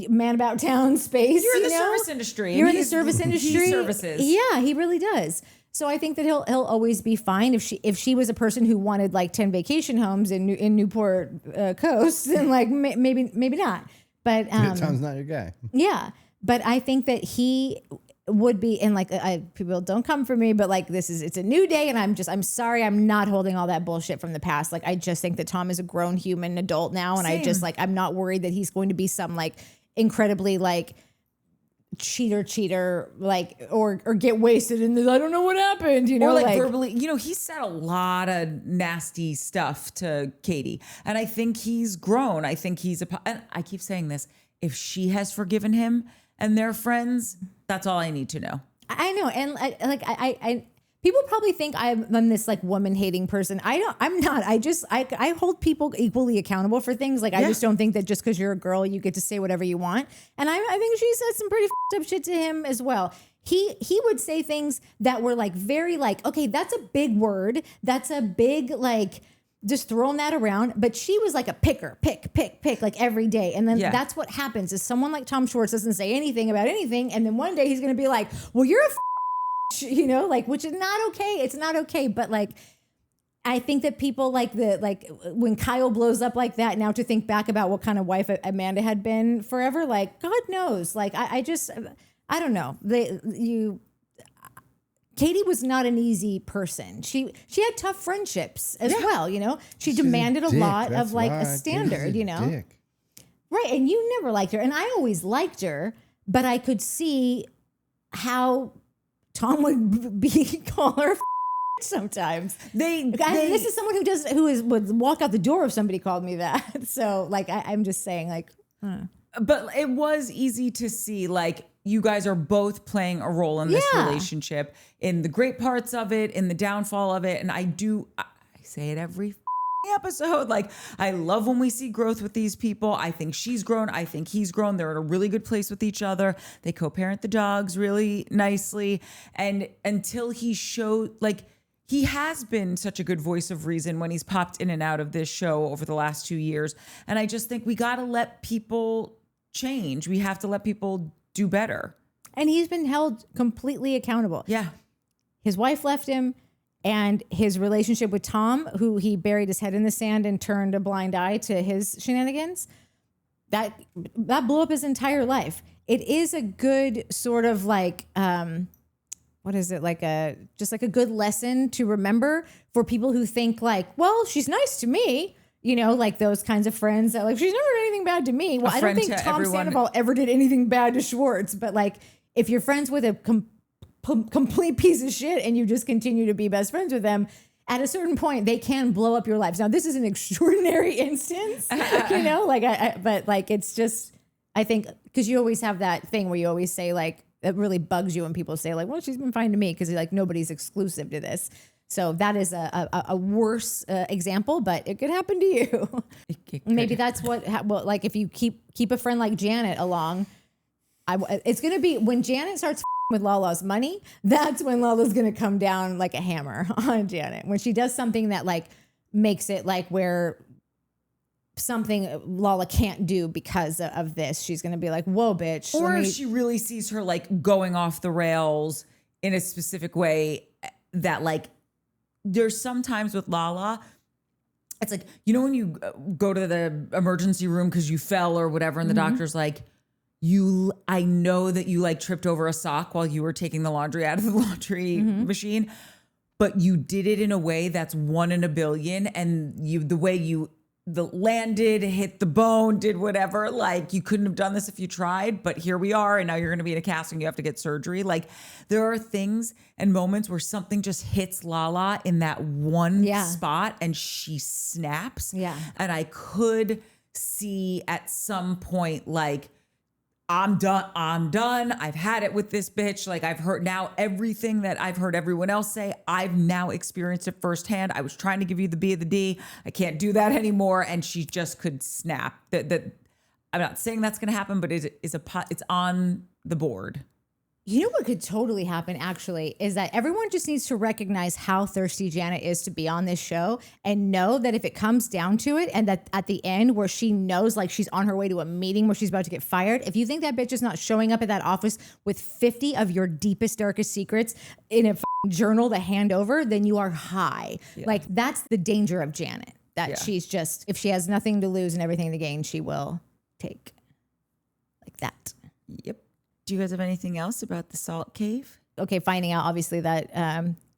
man about town space. You're in the service industry. You're in the service industry. He services. Yeah, he really does. So I think that he'll always be fine. If she was a person who wanted like 10 vacation homes in Newport Coast, then like maybe not. But Tom's not your guy. Yeah, but I think that he would be, and like, people don't come for me, but like, it's a new day, and I'm sorry, I'm not holding all that bullshit from the past. Like, I just think that Tom is a grown human adult now, and Same. I'm not worried that he's going to be some like incredibly like cheater, like, or get wasted and I don't know what happened, you know, or like verbally, you know, he said a lot of nasty stuff to Katie, and I think he's grown. I think and I keep saying this, if she has forgiven him and they're friends, that's all I need to know. I know. And I people probably think I'm this like woman hating person. I'm not. I hold people equally accountable for things. Like, I just don't think that just because you're a girl, you get to say whatever you want. And I think she said some pretty up shit to him as well. He would say things that were like very like, okay, that's a big word. That's a big, like, just throwing that around. But she was like a pick like every day. And then that's what happens is someone like Tom Schwartz doesn't say anything about anything. And then one day he's going to be like, well, you're a you know, like, which is not okay. It's not okay. But like, I think that people like when Kyle blows up like that, now to think back about what kind of wife Amanda had been forever, like, God knows. Like, I don't know. Katie was not an easy person. She had tough friendships as well, you know. She's demanded a lot of like a standard, you know. Dick. Right, and you never liked her, and I always liked her, but I could see how Tom would call her sometimes. This is someone would walk out the door if somebody called me that. So like, I'm just saying, like, but it was easy to see, like, you guys are both playing a role in this relationship, in the great parts of it, in the downfall of it. And I say it every episode. Like, I love when we see growth with these people. I think she's grown. I think he's grown. They're in a really good place with each other. They co-parent the dogs really nicely. And until he showed, like, he has been such a good voice of reason when he's popped in and out of this show over the last 2 years. And I just think we got to let people change. We have to let people do better. And he's been held completely accountable. Yeah. His wife left him. And his relationship with Tom, who he buried his head in the sand and turned a blind eye to his shenanigans, that blew up his entire life. It is a good sort of like, what is it? Like just like a good lesson to remember for people who think like, well, she's nice to me. You know, like those kinds of friends that like, she's never done anything bad to me. Well, I don't think Tom Sandoval ever did anything bad to Schwartz, but like, if you're friends with a complete piece of shit and you just continue to be best friends with them, at a certain point they can blow up your lives. Now this is an extraordinary instance, you know, like but like, it's just, I think, because you always have that thing where you always say like, it really bugs you when people say like, well, she's been fine to me, because like nobody's exclusive to this. So that is a worse example, but it could happen to you. Maybe that's what like, if you keep a friend like Janet along, it's going to be when Janet starts with Lala's money, that's when Lala's going to come down like a hammer on Janet. When she does something that like makes it like where something Lala can't do because of this. She's going to be like, whoa, bitch. Or if she really sees her like going off the rails in a specific way that like, there's sometimes with Lala, it's like, you know, when you go to the emergency room because you fell or whatever, and the doctor's like, I know that you like tripped over a sock while you were taking the laundry out of the laundry machine, but you did it in a way that's 1 in a billion. And the way you landed, hit the bone, did whatever, like you couldn't have done this if you tried, but here we are. And now you're going to be in a cast and you have to get surgery. Like there are things and moments where something just hits Lala in that one spot and she snaps. Yeah. And I could see at some point, like, I'm done. I've had it with this bitch. Like I've heard now everything that I've heard everyone else say. I've now experienced it firsthand. I was trying to give you the B of the D. I can't do that anymore. And she just could snap. That I'm not saying that's going to happen, but it's on the board. You know what could totally happen, actually, is that everyone just needs to recognize how thirsty Janet is to be on this show and know that if it comes down to it and that at the end where she knows like she's on her way to a meeting where she's about to get fired, if you think that bitch is not showing up at that office with 50 of your deepest, darkest secrets in a journal to hand over, then you are high. Yeah. Like that's the danger of Janet, that she's just, if she has nothing to lose and everything to gain, she will take like that. Yep. Do you guys have anything else about the salt cave? Okay, finding out obviously that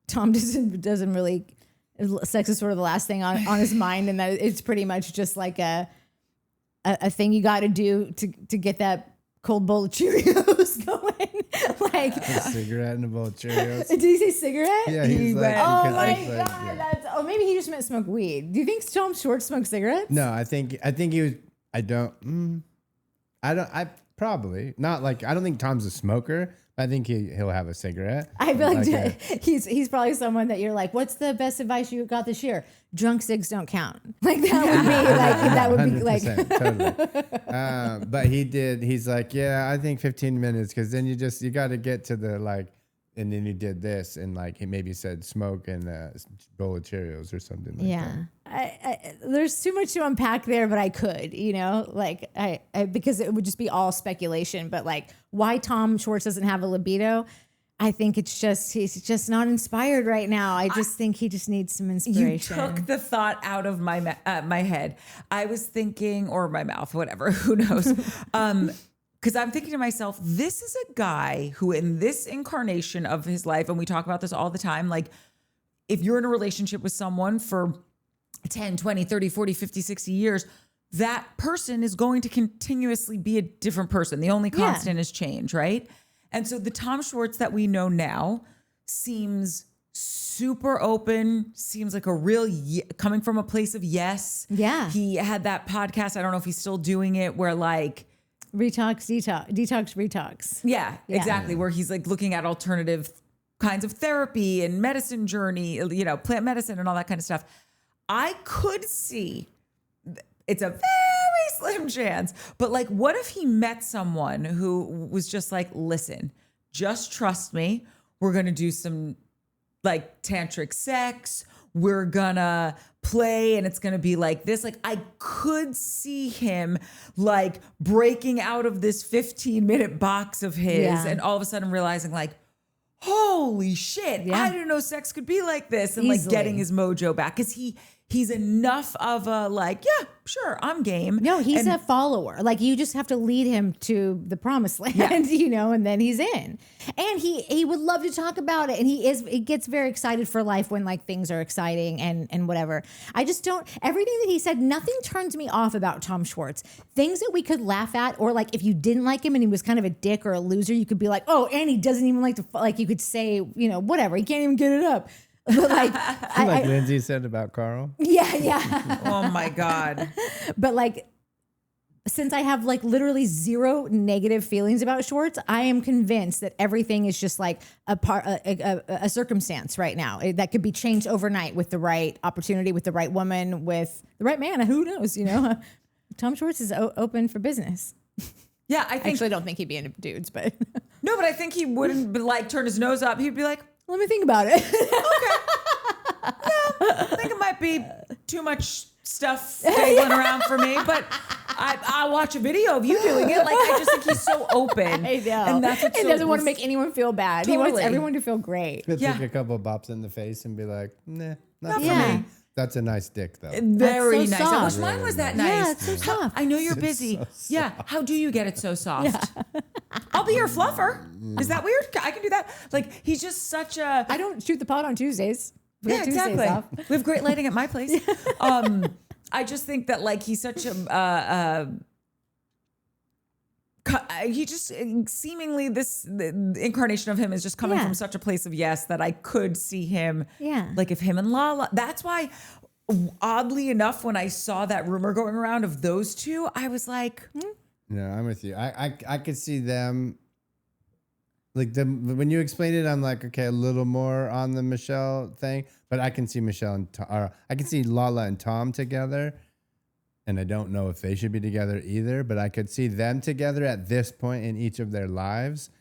Tom doesn't really, sex is sort of the last thing on his mind, and that it's pretty much just like a thing you got to do to get that cold bowl of Cheerios going. Like a cigarette and a bowl of Cheerios. Did he say cigarette? Yeah, he's like, oh my god, maybe he just meant smoke weed. Do you think Tom Schwartz smokes cigarettes? No, I think he was. I probably not. Like I don't think Tom's a smoker. I think he'll have a cigarette. I feel like he's probably someone that you're like, what's the best advice you got this year? Drunk cigs don't count. Like that would be like totally. But he's like, yeah, I think 15 minutes because then you got to get to the like, and then he did this and like he maybe said smoke and a bowl of Cheerios or something like that. I there's too much to unpack there, but I could, like I because it would just be all speculation. But like why Tom Schwartz doesn't have a libido, I think it's just he's just not inspired right now. I just think he just needs some inspiration. You took the thought out of my head. I was thinking, or my mouth, whatever. Who knows? Because I'm thinking to myself, this is a guy who in this incarnation of his life, and we talk about this all the time, like if you're in a relationship with someone for 10, 20, 30, 40, 50, 60 years, that person is going to continuously be a different person. The only constant is change, right? And so the Tom Schwartz that we know now seems super open, seems like a real coming from a place of yes. Yeah. He had that podcast, I don't know if he's still doing it, where like detox. Yeah, exactly. Where he's like looking at alternative kinds of therapy and medicine journey, plant medicine and all that kind of stuff. I could see it's a very slim chance, but like, what if he met someone who was just like, listen, just trust me. We're going to do some like tantric sex. We're gonna play and it's gonna be like this. Like I could see him like breaking out of this 15-minute box of his and all of a sudden realizing like, holy shit, I didn't know sex could be like this. And like getting his mojo back. Cause he's enough of a like, yeah, sure, I'm game. No, he's a follower. Like you just have to lead him to the promised land, and then he's in. And he would love to talk about it. And he gets very excited for life when like things are exciting and whatever. I just don't, everything that he said, nothing turns me off about Tom Schwartz. Things that we could laugh at, or like if you didn't like him and he was kind of a dick or a loser, you could be like, oh, and he doesn't even like to, like you could say, whatever, he can't even get it up. But like, like Lindsay said about Carl. Yeah. Oh my God. But like, since I have like literally zero negative feelings about Schwartz, I am convinced that everything is just like a circumstance right now that could be changed overnight with the right opportunity, with the right woman, with the right man. Who knows? Tom Schwartz is open for business. Yeah, I actually don't think he'd be into dudes, but no, but I think he wouldn't like turn his nose up. He'd be like, let me think about it. Okay. No, I think it might be too much stuff dangling around for me, but I'll watch a video of you doing it. Like, I just think he's so open. I know. And that's what's he so doesn't want to make anyone feel bad. He wants Totally. everyone to feel great. He'll Yeah. take a couple of bops in the face and be like, nah, not for Yeah. me. That's a nice dick, though. Very so nice. I wish soft. mine was that Yeah, nice. it's so soft. I know you're busy. Yeah. How do you get it so soft? I'll be your fluffer. Is that weird? I can do that. Like, he's just such a. I don't shoot the pot on Tuesdays. We Yeah, have Tuesdays exactly. off. We have great lighting at my place. I just think that like he's such a. He just seemingly the incarnation of him is just coming Yeah. from such a place of yes that I could see him. Yeah. Like if him and Lala. That's why, oddly enough, when I saw that rumor going around of those two, I was like, No, I'm with you. I could see them. Like when you explained it, I'm like, okay, a little more on the Michelle thing, but I can see Michelle and I can see Lala and Tom together, and I don't know if they should be together either. But I could see them together at this point in each of their lives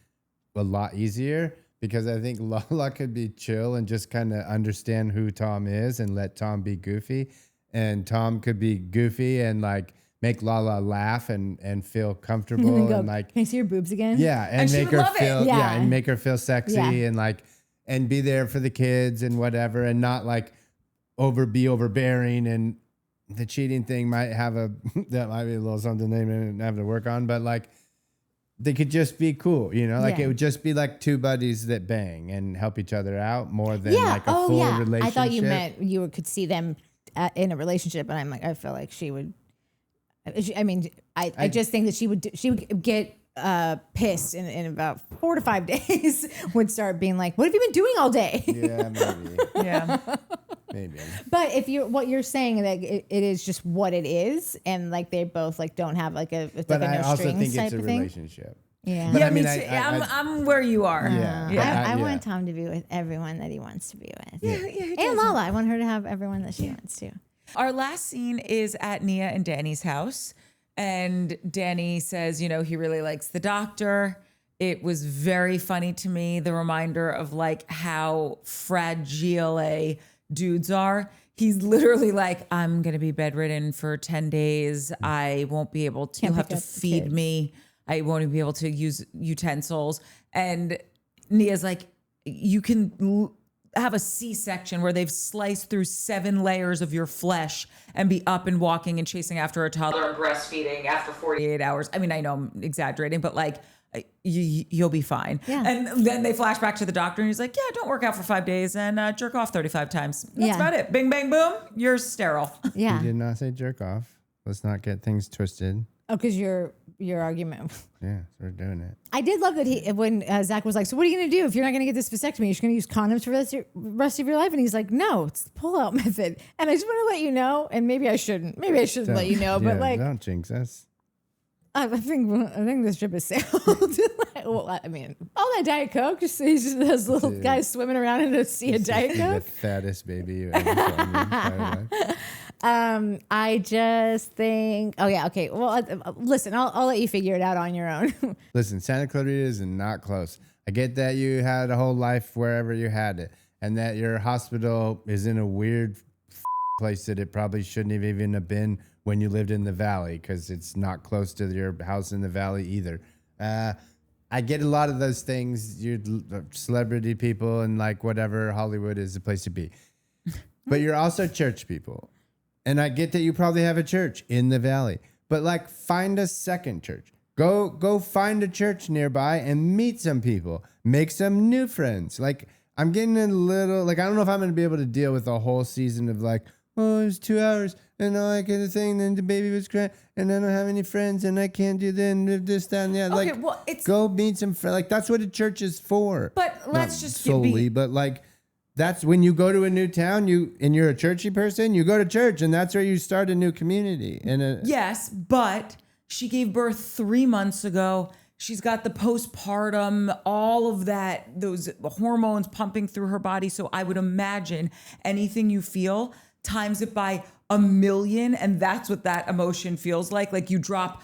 a lot easier because I think Lala could be chill and just kind of understand who Tom is and let Tom be goofy, and Tom could be goofy and like make Lala laugh and feel comfortable Go, and like. can I see your boobs again? Yeah, and she make would her love it. feel Yeah. and make her feel sexy Yeah. and like and be there for the kids and whatever and not like be overbearing, and the cheating thing might have that might be a little something they may have to work on, but like they could just be cool, you know, like Yeah. it would just be like two buddies that bang and help each other out more than Yeah. like a full relationship. I thought you meant you could see them in a relationship, and I'm like, I feel like she would. I mean, I just think that she would get pissed in about 4 to 5 days. Would start being like, "What have you been doing all day?" Yeah, maybe. yeah. Maybe. But if what you're saying that it is just what it is, and like they both like don't have like a But like a I no also strings think type it's a of thing. relationship. Yeah. But Yeah, I mean, me too. I- I'm where you are. Yeah. Yeah. I Yeah. want Tom to be with everyone that he wants to be with. Yeah, who And doesn't? Lala, I want her to have everyone that she wants to. Our last scene is at Nia and Danny's house. And Danny says, you know, he really likes the doctor. It was very funny to me, the reminder of like how fragile dudes are. He's literally like, I'm going to be bedridden for 10 days. I won't be able to, Can't you'll have pick to up the feed kids. me. I won't even be able to use utensils. And Nia's like, you can have a C-section where they've sliced through 7 layers of your flesh and be up and walking and chasing after a toddler and breastfeeding after 48 hours. I mean, I know I'm exaggerating, but like you'll be fine. Yeah. And then they flash back to the doctor and he's like, yeah, don't work out for 5 days and jerk off 35 times. That's Yeah. about it. Bing, bang, boom. You're sterile. Yeah. He did not say jerk off. Let's not get things twisted. Oh, because your argument. Yeah, so we're doing it. I did love that when Zach was like, so what are you going to do if you're not going to get this vasectomy? You're just going to use condoms for the rest of your life? And he's like, no, it's the pull-out method. And I just want to let you know, and maybe I shouldn't let you know, but like, don't jinx us. I think this ship has sailed. Well, I mean, all that Diet Coke, just those little guys swimming around in a sea of Diet The Coke. fattest baby you ever saw in your entire life. I just think, oh yeah, okay. Well, listen, I'll let you figure it out on your own. Listen, Santa Clarita is not close. I get that you had a whole life wherever you had it, and that your hospital is in a weird place that it probably shouldn't have even have been when you lived in the valley, because it's not close to your house in the valley either. I get a lot of those things. You're celebrity people and like whatever, Hollywood is the place to be. But you're also church people. And I get that you probably have a church in the valley, but like find a second church. Go find a church nearby and meet some people. Make some new friends. Like I'm getting a little like I don't know if I'm going to be able to deal with a whole season of like, oh, it was 2 hours and I get a thing, then the baby was crying and I don't have any friends and I can't do this, that, and that. Okay, Like, well, it's- go meet some friends. Like that's what a church is for. But let's Not just solely, but like. That's when you go to a new town, you're a churchy person, you go to church, and that's where you start a new community. Yes, but she gave birth 3 months ago. She's got the postpartum, all of that, those hormones pumping through her body. So I would imagine anything you feel, times it by 1,000,000, and that's what that emotion feels like. Like you drop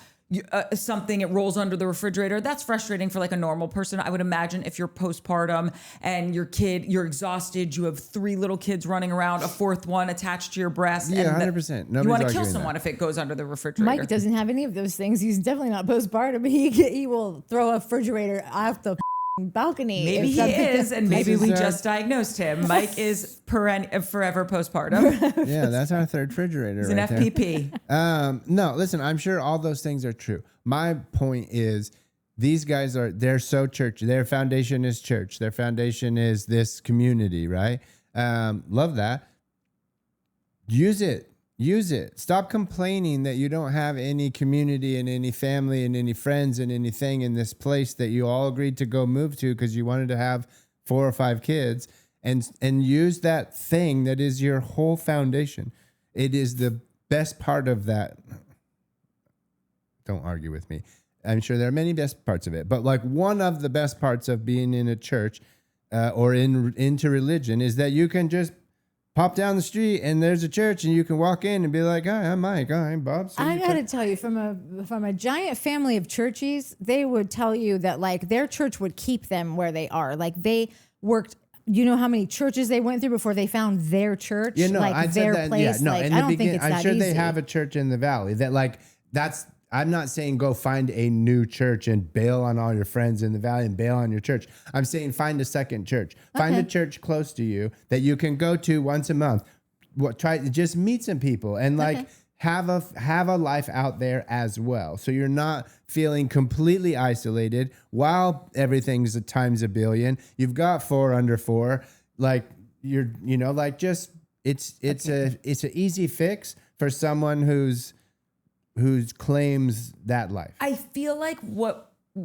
something, it rolls under the refrigerator. That's frustrating for like a normal person. I would imagine if you're postpartum and you're exhausted, you have 3 little kids running around, a 4th one attached to your breast. Yeah, 100%. You want to kill someone if it goes under the refrigerator. Mike doesn't have any of those things. He's definitely not postpartum. He will throw a refrigerator off the balcony. Maybe he is, and maybe we just diagnosed him. Mike is forever postpartum. Yeah, that's our 3rd refrigerator. He's right an FPP. There. No, listen, I'm sure all those things are true. My point is, these guys they're so church. Their foundation is church. Their foundation is this community, right? Love that. Use it. Use it. Stop complaining that you don't have any community and any family and any friends and anything in this place that you all agreed to go move to because you wanted to have 4 or 5 kids, and use that thing that is your whole foundation. It is the best part of that. Don't argue with me. I'm sure there are many best parts of it, but like one of the best parts of being in a church or into religion is that you can just pop down the street and there's a church and you can walk in and be like, "Hi, I'm Mike. Hi, I'm Bob." So I got to tell you, from a giant family of churchies, they would tell you that like their church would keep them where they are. Like they worked. You know how many churches they went through before they found their church, like their place. Yeah, no, like, in I the don't beginning, think it's that I'm sure easy. they have a church in the valley that like that's. I'm not saying go find a new church and bail on all your friends in the valley and bail on your church. I'm saying find a second church. Find a church close to you that you can go to once a month. Try to just meet some people and like have a life out there as well. So you're not feeling completely isolated while everything's a times a billion. You've got 4 under 4. Like just it's an easy fix for someone who's claims that life. I feel like I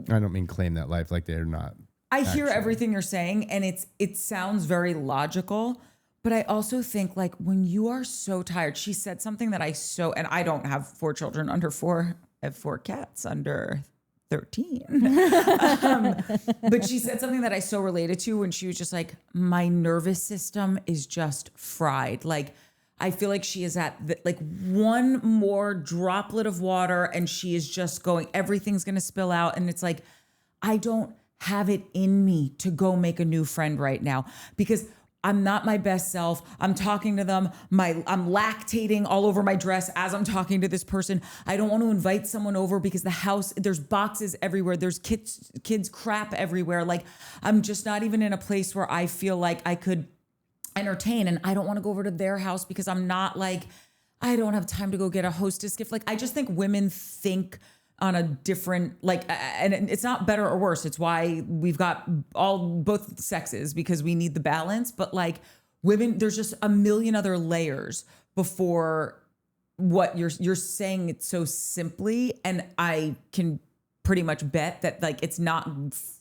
don't mean claim that life like they're not. I hear everything you're saying, and it sounds very logical, but I also think like when you are so tired, she said something that and I don't have 4 children under 4. I have 4 cats under 13. But she said something that I so related to when she was just like, my nervous system is just fried. Like, I feel like she is at like one more droplet of water and she is just going, everything's going to spill out. And it's like, I don't have it in me to go make a new friend right now because I'm not my best self. I'm talking to them. I'm lactating all over my dress as I'm talking to this person. I don't want to invite someone over because the house, there's boxes everywhere. There's kids crap everywhere. Like I'm just not even in a place where I feel like I could entertain, and I don't want to go over to their house because I'm not like, I don't have time to go get a hostess gift. Like I just think women think on a different, like, and it's not better or worse. It's why we've got both sexes because we need the balance. But like women, there's just a million other layers before what you're saying it so simply, and I can pretty much bet that like it's not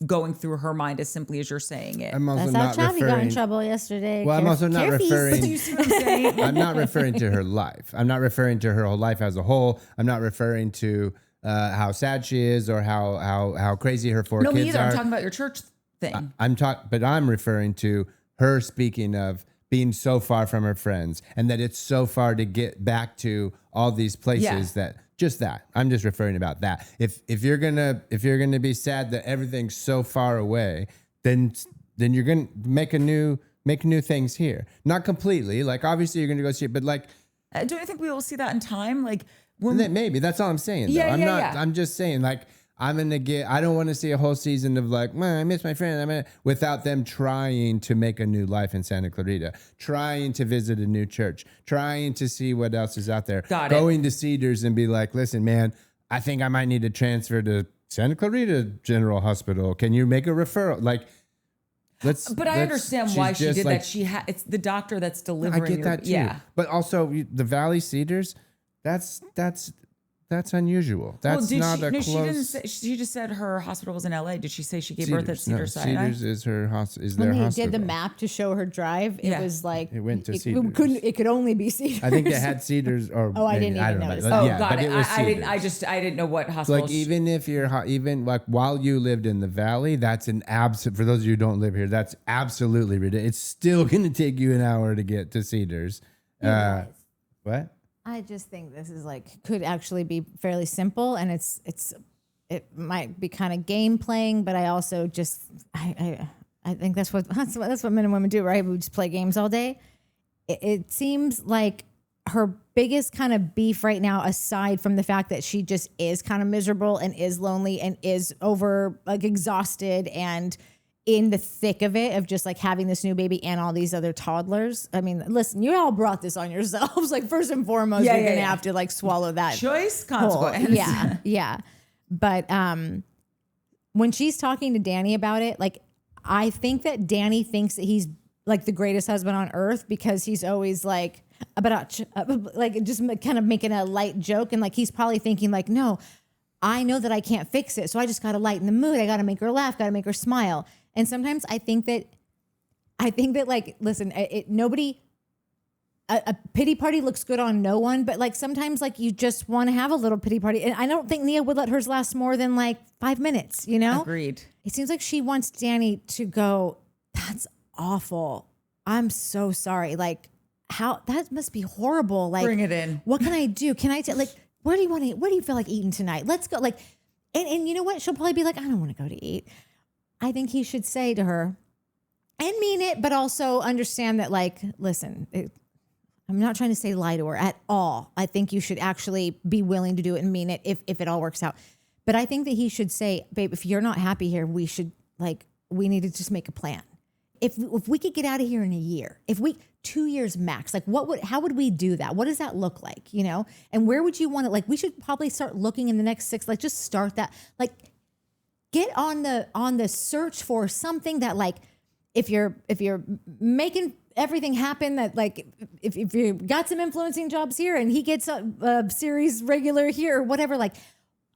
going through her mind as simply as you're saying it. I'm also That's how not Chavi got in referring. trouble yesterday. Well, I'm also not referring. But do you see what I'm saying? I'm not referring to her life. I'm not referring to her whole life as a whole. I'm not referring to how sad she is or how crazy her 4 No, kids me either. are. I'm talking about your church thing. But I'm referring to her speaking of being so far from her friends and that it's so far to get back to all these places that. Just that. I'm just referring about that. If you're gonna be sad that everything's so far away, then you're gonna make new things here. Not completely. Like obviously you're gonna go see it, but like, do I think we will see that in time? Like maybe that's all I'm saying. Though. I'm just saying like I don't want to see a whole season of like, man, I miss my friend. Without them trying to make a new life in Santa Clarita, trying to visit a new church, trying to see what else is out there. Going to Cedars and be like, listen, man, I think I might need to transfer to Santa Clarita General Hospital. Can you make a referral? Like, I understand why she did like, that. It's the doctor that's delivering. I get that too. Yeah. But also the Valley Cedars, that's unusual. That's not a close. She didn't say. She just said her hospital was in LA. Did she say she gave birth at Cedars-Sinai? Cedars is her hospital. When they did the map to show her drive, it was like it went to Cedars. It could only be Cedars. I think it had Cedars, or I didn't even notice. Got it. I didn't know what hospital. Like even if you're like while you lived in the Valley, that's an absolute. For those of you who don't live here, that's absolutely ridiculous. It's still going to take you an hour to get to Cedars. What? I just think this is like could actually be fairly simple, and it might be kind of game playing, but I also just I think that's what men and women do, right? We just play games all day. It seems like her biggest kind of beef right now, aside from the fact that she just is kind of miserable and is lonely and is over like exhausted and in the thick of it, of just like having this new baby and all these other toddlers. I mean, listen, you all brought this on yourselves. Like first and foremost, you're going to have to like swallow that choice consequence. Yeah. But when she's talking to Danny about it, like I think that Danny thinks that he's like the greatest husband on earth because he's always like, like just kind of making a light joke. And like, he's probably thinking like, no, I know that I can't fix it. So I just got to lighten the mood. I got to make her laugh, got to make her smile. And sometimes I think that like, listen, a pity party looks good on no one, but like sometimes like you just want to have a little pity party. And I don't think Nia would let hers last more than like 5 minutes, you know? Agreed. It seems like she wants Danny to go, that's awful. I'm so sorry. Like how, that must be horrible. Like bring it in. What can I do? Can I like, where do you want to eat? Where do you feel like eating tonight? Let's go. Like, and you know what? She'll probably be like, I don't want to go to eat. I think he should say to her and mean it, but also understand that like, listen, I'm not trying to say lie to her at all. I think you should actually be willing to do it and mean it if it all works out. But I think that he should say, babe, if you're not happy here, we need to just make a plan. If we could get out of here in a year, 2 years max, like how would we do that? What does that look like? You know? And where would you want it? Like we should probably start looking in the next 6, like just start that, like get on the search for something that like, if you're making everything happen, that like, if you got some influencing jobs here and he gets a series regular here or whatever, like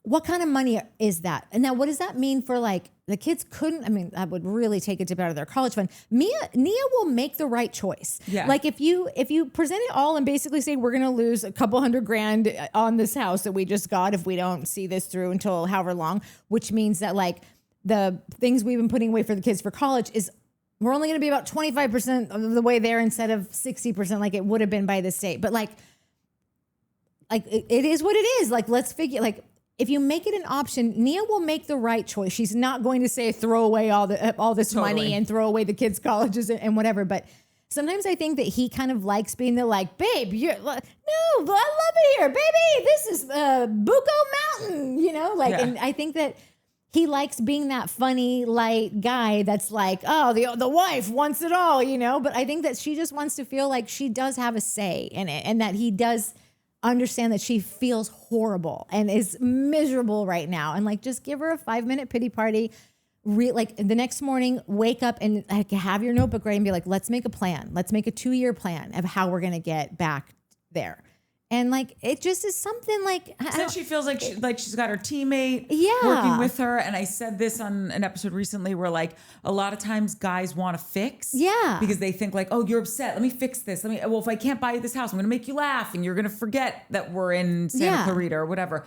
what kind of money is that? And now what does that mean for like the kids that would really take a dip out of their college fund. Nia will make the right choice. Yeah. Like if you present it all and basically say, we're going to lose a couple $100,000 on this house that we just got if we don't see this through until however long, which means that like the things we've been putting away for the kids for college we're only going to be about 25% of the way there instead of 60% like it would have been by this date. But like it is what it is. Like, let's figure, like, if you make it an option, Nia will make the right choice. She's not going to say throw away all this money and throw away the kids' colleges and whatever. But sometimes I think that he kind of likes being the like, babe, no, I love it here, baby. This is Booko Mountain, you know, like, and I think that he likes being that funny, light guy that's like, oh, the wife wants it all, you know. But I think that she just wants to feel like she does have a say in it, and that he does understand that she feels horrible and is miserable right now, and like just give her a 5-minute pity party. Like the next morning, wake up and like have your notebook ready and be like, let's make a plan. Let's make a 2-year plan of how we're gonna get back there. And like it just is something like since she feels like she's got her teammate working with her. And I said this on an episode recently where like a lot of times guys want to fix, because they think like, oh, you're upset, let me fix this. Well, if I can't buy you this house, I'm gonna make you laugh, and you're gonna forget that we're in Santa Clarita or whatever.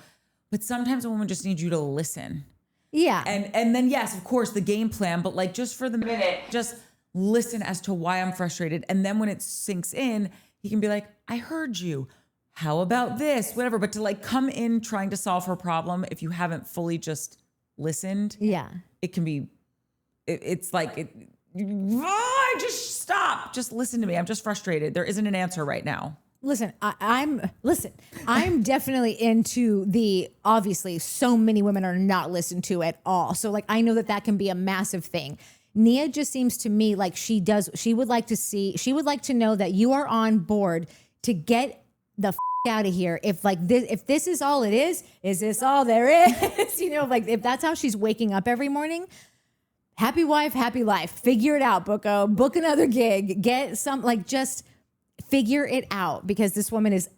But sometimes a woman just needs you to listen. Yeah. And then yes, of course, the game plan, but like just for the minute, just listen as to why I'm frustrated. And then when it sinks in, he can be like, I heard you. How about this? Whatever. But to like come in trying to solve her problem, if you haven't fully just listened, it can be, it's like, just stop. Just listen to me. I'm just frustrated. There isn't an answer right now. Listen, I'm definitely into obviously so many women are not listened to at all. So like, I know that can be a massive thing. Nia just seems to me like she would like to know that you are on board to get the out of here. If this is all it is this all there is? You know, like if that's how she's waking up every morning, happy wife, happy life. Figure it out, Booko. Book another gig. Get some, like just figure it out, because this woman is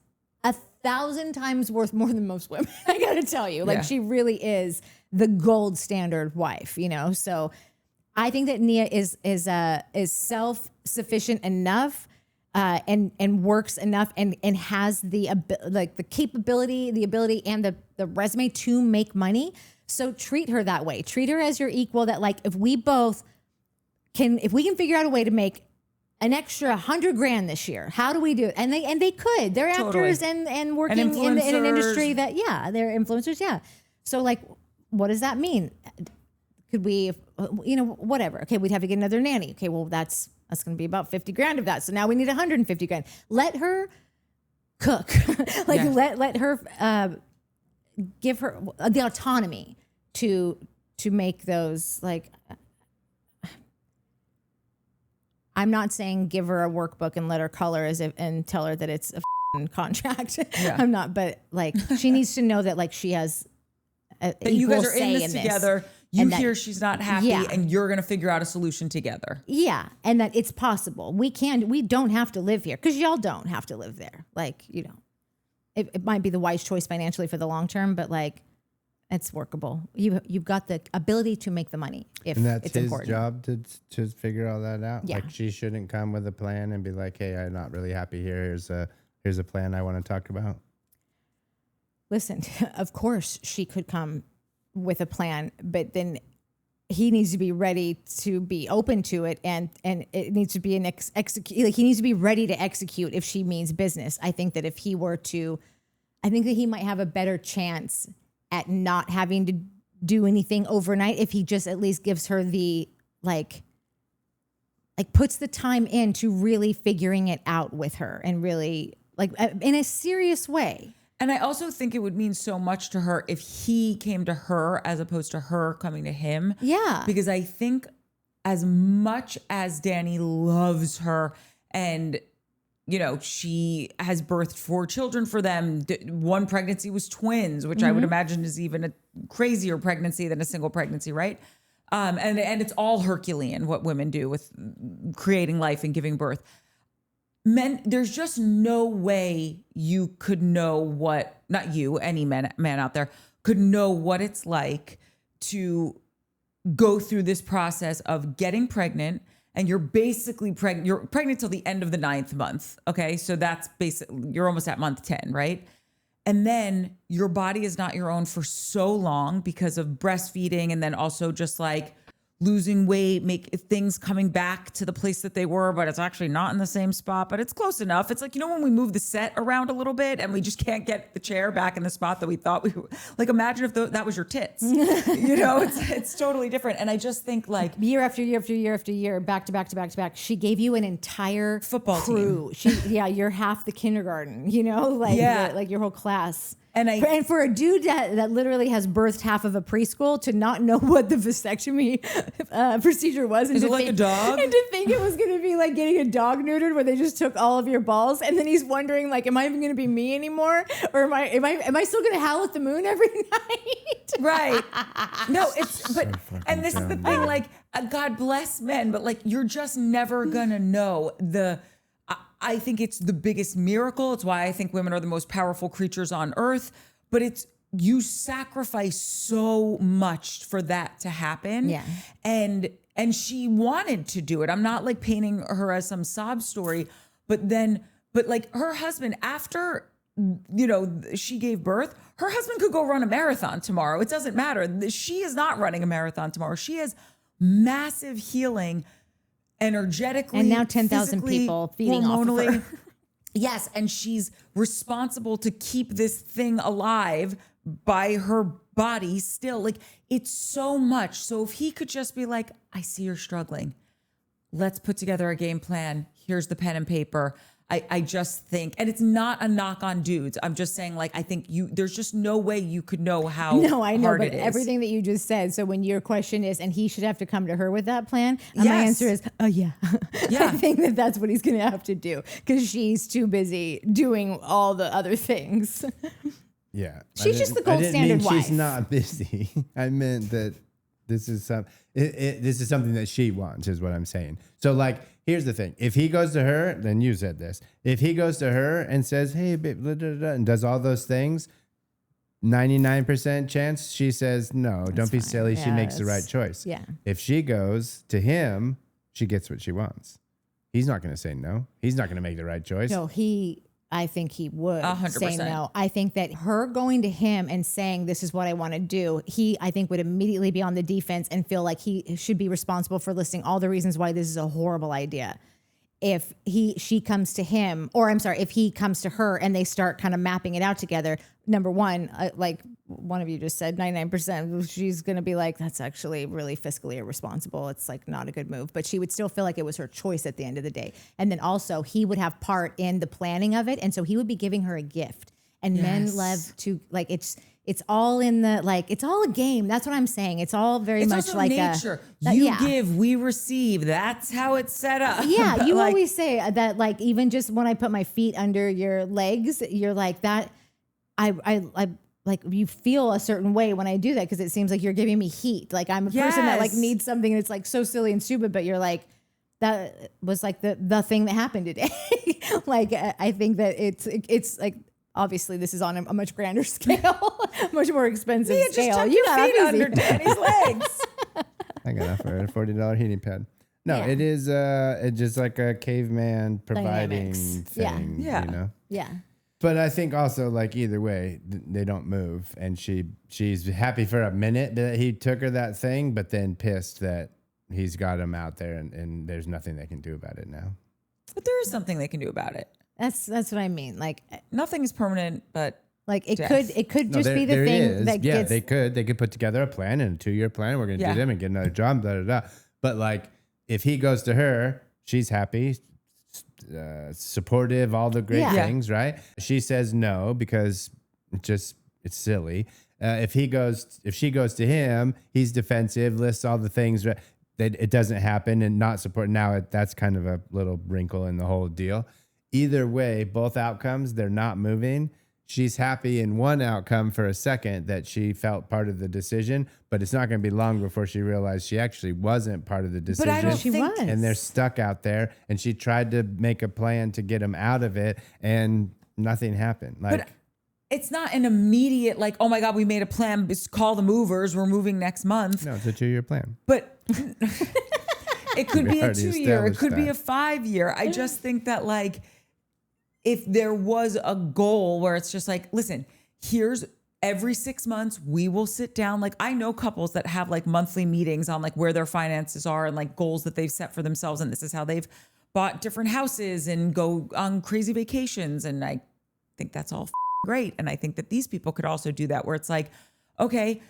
1,000 times worth more than most women. I gotta tell you, like she really is the gold standard wife, you know? So I think that Nia is self-sufficient enough and works enough and has the capability, the ability, and the resume to make money. So treat her that way. Treat her as your equal. That like if we can figure out a way to make an extra $100,000 this year. How do we do it? And they could. They're actors and working in an industry that they're influencers. Yeah. So like, what does that mean? Could we, whatever. Okay, we'd have to get another nanny. Okay, well that's going to be about $50,000 of that. So now we need $150,000. Let her cook. Let her give her the autonomy to make those like. I'm not saying give her a workbook and let her color and tell her that it's a contract. Yeah. I'm not, but like she needs to know that like she has that you guys are in this together. You hear she's not happy and you're going to figure out a solution together. Yeah. And that it's possible. We don't have to live here because y'all don't have to live there. Like, it might be the wise choice financially for the long term, but like it's workable. You've got the ability to make the money if and that's it's his important. job to figure all that out. Yeah. Like she shouldn't come with a plan and be like, "Hey, I'm not really happy here. Here's a plan I want to talk about." Listen, of course she could come with a plan, but then he needs to be ready to be open to it, and it needs to be an execute. Like he needs to be ready to execute if she means business. I think that if he were to, I think that he might have a better chance at not having to do anything overnight if he just at least gives her the like puts the time into really figuring it out with her and really like in a serious way. And I also think it would mean so much to her if he came to her as opposed to her coming to him. Yeah. Because I think as much as Danny loves her and she has birthed 4 children for them. One pregnancy was twins, which I would imagine is even a crazier pregnancy than a single pregnancy, right? And it's all Herculean what women do with creating life and giving birth. Men, there's just no way you could know what, not you, any man out there could know what it's like to go through this process of getting pregnant. And you're basically pregnant. You're pregnant till the end of the 9th month. Okay. So that's basically, you're almost at month 10, right? And then your body is not your own for so long because of breastfeeding. And then also just like losing weight, make things coming back to the place that they were, but it's actually not in the same spot, but it's close enough. It's like, when we move the set around a little bit and we just can't get the chair back in the spot that we thought we were, like, imagine if that was your tits, it's totally different. And I just think like year after year after year after year, back to back to back to back, she gave you an entire football crew. team. You're half the kindergarten, like your whole class. And for a dude that literally has birthed half of a preschool to not know what the vasectomy procedure was. And Is it like a dog? And to think it was going to be like getting a dog neutered where they just took all of your balls. And then he's wondering like, am I even going to be me anymore? Or am I still going to howl at the moon every night? Right. No, and this is the thing, like, God bless men, but like, you're just never going to know I think it's the biggest miracle. It's why I think women are the most powerful creatures on earth. But you sacrifice so much for that to happen. Yeah. And she wanted to do it. I'm not like painting her as some sob story, but like her husband, after she gave birth, her husband could go run a marathon tomorrow. It doesn't matter. She is not running a marathon tomorrow. She has massive healing energetically, and now 10,000 people feeding off of her. Yes, and she's responsible to keep this thing alive by her body still. Like, it's so much. So if he could just be like, I see you're struggling. Let's put together a game plan. Here's the pen and paper. I just think, and it's not a knock on dudes. I'm just saying, like, I think there's just no way you could know how No, I know, hard but it is. everything that you just said. So when your question is, and he should have to come to her with that plan, Yes. my answer is, oh yeah. Yeah. I think that's what he's going to have to do because she's too busy doing all the other things. Yeah. She's just the gold standard wife. She's not busy. I meant that this is this is something that she wants, is what I'm saying. So like, here's the thing. If he goes to her, then you said this. If he goes to her and says, hey, babe, blah, blah, blah, and does all those things, 99% chance she says, no, don't be silly. Yeah, she makes the right choice. Yeah. If she goes to him, she gets what she wants. He's not going to say no. He's not going to make the right choice. No, I think he would 100%. say no. I think that her going to him and saying, this is what I want to do, I think would immediately be on the defense and feel like he should be responsible for listing all the reasons why this is a horrible idea. if she comes to him, or I'm sorry, if he comes to her and they start kind of mapping it out together. Number one, like one of you just said, 99%, she's going to be like, that's actually really fiscally irresponsible. It's like not a good move, but she would still feel like it was her choice at the end of the day. And then also he would have part in the planning of it. And so he would be giving her a gift, and men love to like, it's all in the, like, it's all a game. That's what I'm saying. It's all very much like nature. You give, we receive. That's how it's set up. Yeah. You like, always say that, like, even just when I put my feet under your legs, you're like that. I like, you feel a certain way when I do that, because it seems like you're giving me heat. Like I'm a person that like needs something that's like so silly and stupid, but you're like, that was like the thing that happened today. Like I think that it's like, obviously this is on a much grander scale, much more expensive scale. Just you got feet under Danny's legs. I got that for a $40 heating pad. No, it is it's just like a caveman providing thing. Yeah. You know? Yeah. But I think also, like, either way, they don't move, and she's happy for a minute that he took her that thing, but then pissed that he's got him out there, and there's nothing they can do about it now. But there is something they can do about it. That's what I mean. Like nothing is permanent, but like it could just be the thing that gets. They could put together a plan, and a 2-year plan. We're going to do them and get another job, blah, blah, blah. But like, if he goes to her, she's happy, supportive, all the great things, right? She says no because it's silly. If she goes to him, he's defensive, lists all the things, right? That it doesn't happen, and not support. Now that's kind of a little wrinkle in the whole deal. Either way, both outcomes, they're not moving. She's happy in one outcome for a second that she felt part of the decision, but it's not going to be long before she realized she actually wasn't part of the decision. But I don't think was. And they're stuck out there, and she tried to make a plan to get him out of it, and nothing happened. Like, but it's not an immediate, like, oh my God, we made a plan. It's call the movers. We're moving next month. no, it's a 2-year plan. But it could be a 2-year. It could be a that. 5-year. I just think that, like, if there was a goal where it's just like, listen, here's every 6 months, we will sit down. Like, I know couples that have like monthly meetings on like where their finances are and like goals that they've set for themselves. And this is how they've bought different houses and go on crazy vacations. And I think that's all great. And I think that these people could also do that, where it's like, okay,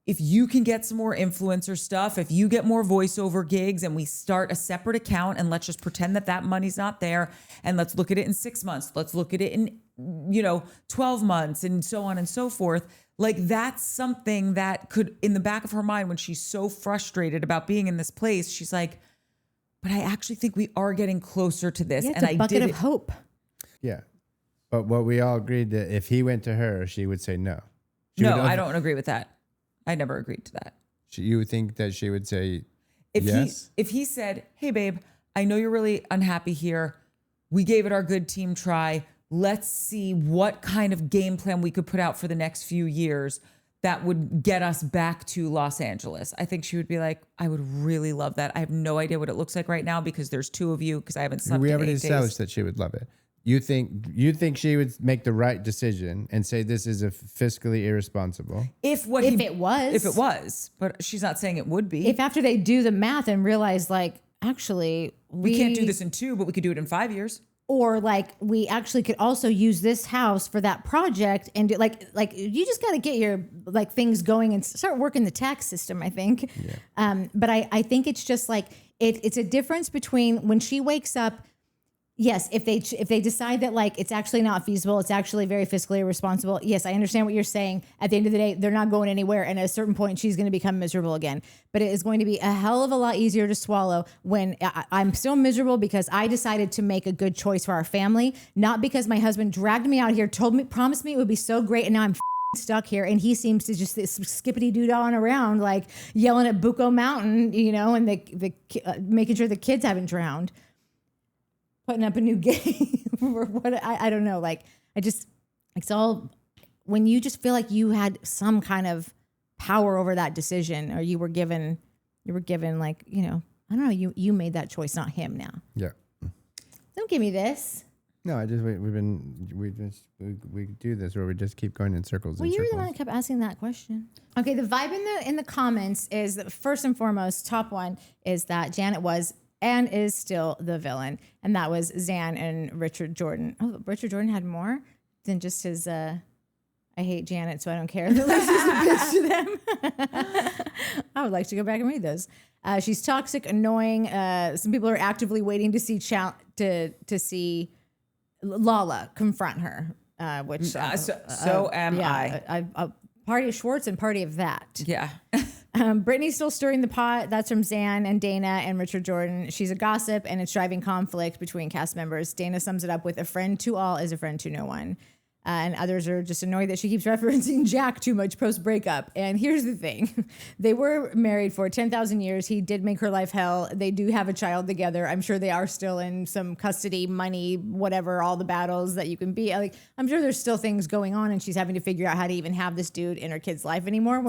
if you can get some more influencer stuff, if you get more voiceover gigs, and we start a separate account, and let's just pretend that that money's not there, and let's look at it in 6 months. Let's look at it in, 12 months, and so on and so forth. Like, that's something that could, in the back of her mind, when she's so frustrated about being in this place, she's like, but I actually think we are getting closer to this. Yeah, it's and a bucket of hope. Yeah. But what we all agreed that if he went to her, she would say no. No, I don't agree with that. I never agreed to that. You would think that she would say yes? If he said, hey, babe, I know you're really unhappy here. We gave it our good team try. Let's see what kind of game plan we could put out for the next few years that would get us back to Los Angeles. I think she would be like, I would really love that. I have no idea what it looks like right now because there's 2 of you, because I haven't slept in 8 days. We already established that she would love it. You think she would make the right decision and say this is a fiscally irresponsible? If it was. But she's not saying it would be. If after they do the math and realize, like, actually, we can't do this in 2, but we could do it in 5 years. Or like, we actually could also use this house for that project, and do, like you just got to get your like things going and start working the tax system, I think. Yeah. But I think it's just like, it's a difference between when she wakes up. Yes, if they decide that like it's actually not feasible, it's actually very fiscally irresponsible. Yes, I understand what you're saying. At the end of the day, they're not going anywhere, and at a certain point, she's going to become miserable again. But it is going to be a hell of a lot easier to swallow when I'm still miserable because I decided to make a good choice for our family, not because my husband dragged me out here, promised me it would be so great, and now I'm stuck here, and he seems to just skippity doo on around, like yelling at Booko Mountain, and the making sure the kids haven't drowned. Putting up a new game or what, I don't know. Like, it's all when you just feel like you had some kind of power over that decision, or you were given like, I don't know, you made that choice, not him now. Yeah. Don't give me this. No, we do this where we just keep going in circles. Well, you were the one that kept asking that question. Okay, the vibe in the comments is that first and foremost, top one is that Janet was and is still the villain. And that was Zan and Richard Jordan. Oh, Richard Jordan had more than just his, I hate Janet, so I don't care. This is a bitch to them. I would like to go back and read those. She's toxic, annoying. Some people are actively waiting to see to see Lala confront her, which so am I. Party of Schwartz and party of that. Yeah. Brittany's still stirring the pot. That's from Zan and Dana and Richard Jordan. She's a gossip, and it's driving conflict between cast members. Dana sums it up with, a friend to all is a friend to no one. And others are just annoyed that she keeps referencing Jack too much post-breakup. And here's the thing. They were married for 10,000 years. He did make her life hell. They do have a child together. I'm sure they are still in some custody, money, whatever, all the battles that you can be. Like, I'm sure there's still things going on, and she's having to figure out how to even have this dude in her kid's life anymore.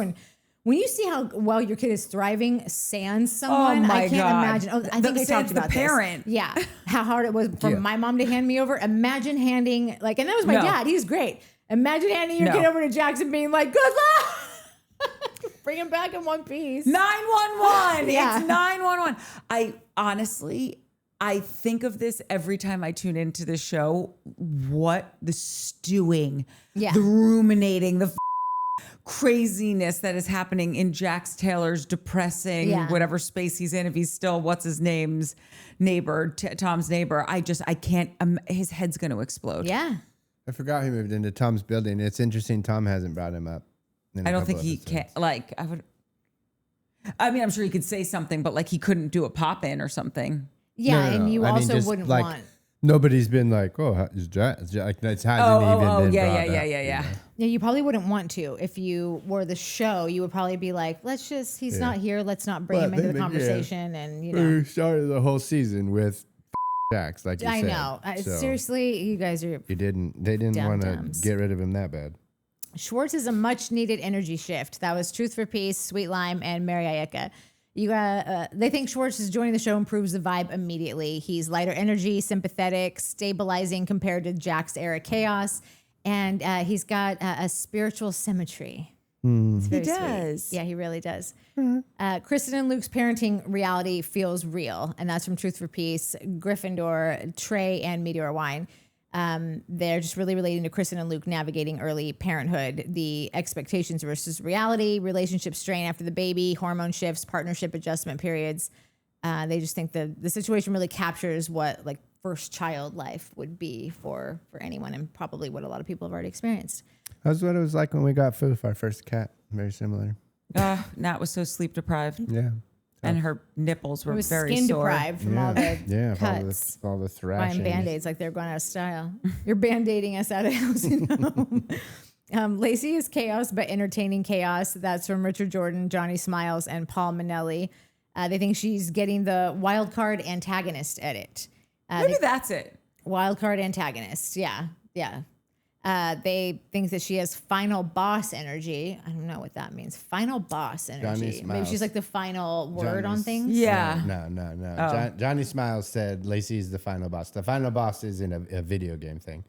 When you see how well your kid is thriving, sans someone, I can't imagine. Oh, I think I talked about the parent. this. Yeah, how hard it was for my mom to hand me over. Imagine handing and that was my dad. He's great. Imagine handing your kid over to Jackson, being like, "Good luck." Bring him back in one piece. 911. Yeah. It's 911. I honestly, I think of this every time I tune into this show. What the stewing, the ruminating, the craziness that is happening in Jax Taylor's depressing whatever space he's in, if he's still what's his name's neighbor, Tom's neighbor. I can't. His head's going to explode. Yeah, I forgot he moved into Tom's building. It's interesting. Tom hasn't brought him up. I don't think he can. Like, I mean, I'm sure he could say something, but like he couldn't do a pop in or something. Yeah, no. And you also wouldn't want. Nobody's been like, oh, is Jack? Like, that hasn't even been brought up. Yeah. Yeah, you probably wouldn't want to. If you were the show, you would probably be like, he's not here. Let's not bring him into the conversation. And, we started the whole season with Jax, like you said. I know. Seriously, you guys are. They didn't want to get rid of him that bad. Schwartz is a much needed energy shift. That was Truth for Peace, Sweet Lime, and Mary Ayeka. They think Schwartz is joining the show improves the vibe immediately. He's lighter energy, sympathetic, stabilizing compared to Jack's era chaos. And he's got a spiritual symmetry. He does. Sweet. Yeah, he really does. Kristen and Luke's parenting reality feels real. And that's from Truth for Peace, Gryffindor, Trey, and Meteor Wine. They're just really relating to Kristen and Luke navigating early parenthood, the expectations versus reality, relationship strain after the baby, hormone shifts, partnership adjustment periods. They just think the situation really captures what like first child life would be for anyone, and probably what a lot of people have already experienced. That's what it was like when we got Foof, our first cat. Very similar. Nat was so sleep deprived. Yeah. And her nipples were very skin sore. deprived from all the cuts. all the thrashing. Buying Band-Aids like they're going out of style. You're Band-Aiding us out of housing home. Lacy is chaos, but entertaining chaos. That's from Richard Jordan, Johnny Smiles, and Paul Manelli. They think she's getting the wild card antagonist edit. Maybe that's it. Wild card antagonist. Yeah. They think that she has final boss energy. I don't know what that means. Final boss energy. Maybe she's like the final word on things. Yeah. No. Oh. Johnny Smiles said Lacy's the final boss. The final boss is in a video game thing.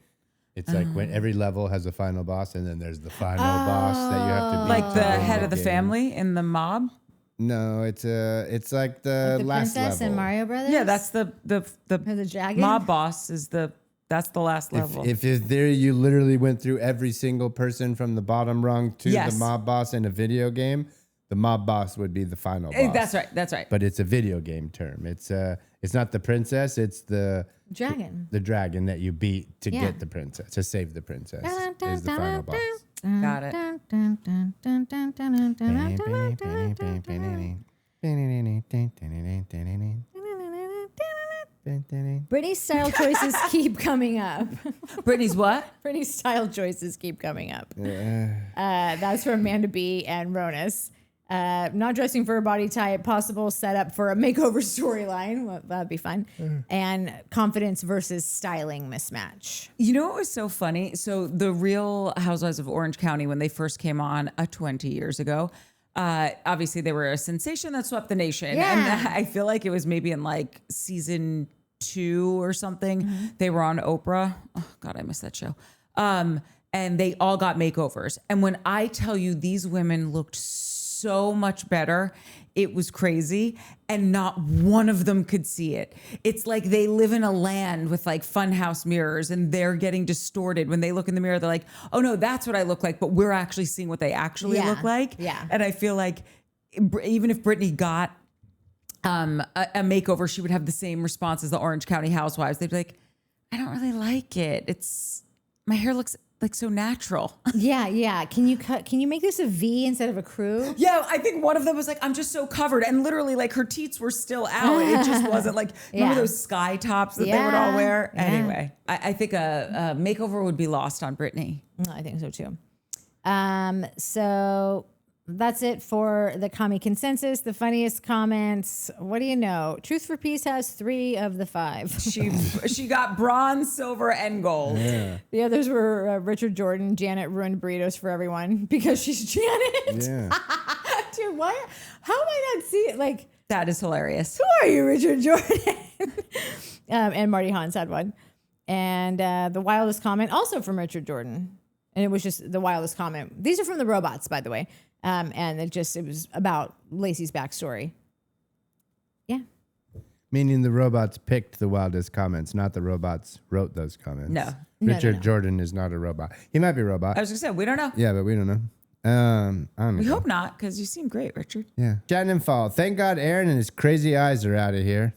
It's like when every level has a final boss, and then there's the final boss that you have to beat. Like the head of the family in the mob? No, it's like the last princess level. In Mario Brothers? Yeah, that's the dragon? mob boss is that's the last level. If there you literally went through every single person from the bottom rung to the mob boss in a video game, the mob boss would be the final boss. That's right. But it's a video game term. It's not the princess, it's the dragon. The dragon that you beat to get the princess, to save the princess is the final boss. Got it. Brittany's style choices keep coming up. Brittany's what? Brittany's style choices keep coming up. That's from Amanda B. and Ronas. Not dressing for a body type, possible setup for a makeover storyline. Well, that'd be fun. And confidence versus styling mismatch. You know what was so funny? So the Real Housewives of Orange County, when they first came on 20 years ago, obviously they were a sensation that swept the nation. Yeah. And I feel like it was maybe in like season 2 or something. They were on Oprah. Oh God, I missed that show. And they all got makeovers. And when I tell you these women looked so much better it was crazy, and not one of them could see it. It's like they live in a land with like funhouse mirrors, and they're getting distorted. When they look in the mirror, they're like, oh no, that's what I look like, but we're actually seeing what they actually look like. Yeah. And I feel like even if Brittany got a makeover, she would have the same response as the Orange County Housewives. They'd be like, I don't really like it. My hair looks like so natural. Yeah. Can you make this a V instead of a crew? Yeah, I think one of them was like, I'm just so covered. And literally like her teats were still out. It just wasn't like, remember those sky tops that they would all wear? Yeah. Anyway, I think a makeover would be lost on Brittany. I think so too. So that's it for the commie consensus. The funniest comments. What do you know? Truth for Peace has 3 of the 5. She got bronze, silver, and gold. Yeah. The others were Richard Jordan. Janet ruined burritos for everyone because she's Janet. Yeah. Dude, why? How am I not see it? Like, That is hilarious. who are you, Richard Jordan? And Marty Hans had one. And the wildest comment also from Richard Jordan. And it was just the wildest comment. These are from the robots, by the way. And it was about Lacy's backstory. Yeah. Meaning the robots picked the wildest comments, not the robots wrote those comments. No. Richard Jordan is not a robot. He might be a robot. I was gonna say, we don't know. Yeah, but we don't know. I don't We know. hope not, because you seem great, Richard. Yeah. Shannon Fall. Thank God Aaron and his crazy eyes are out of here.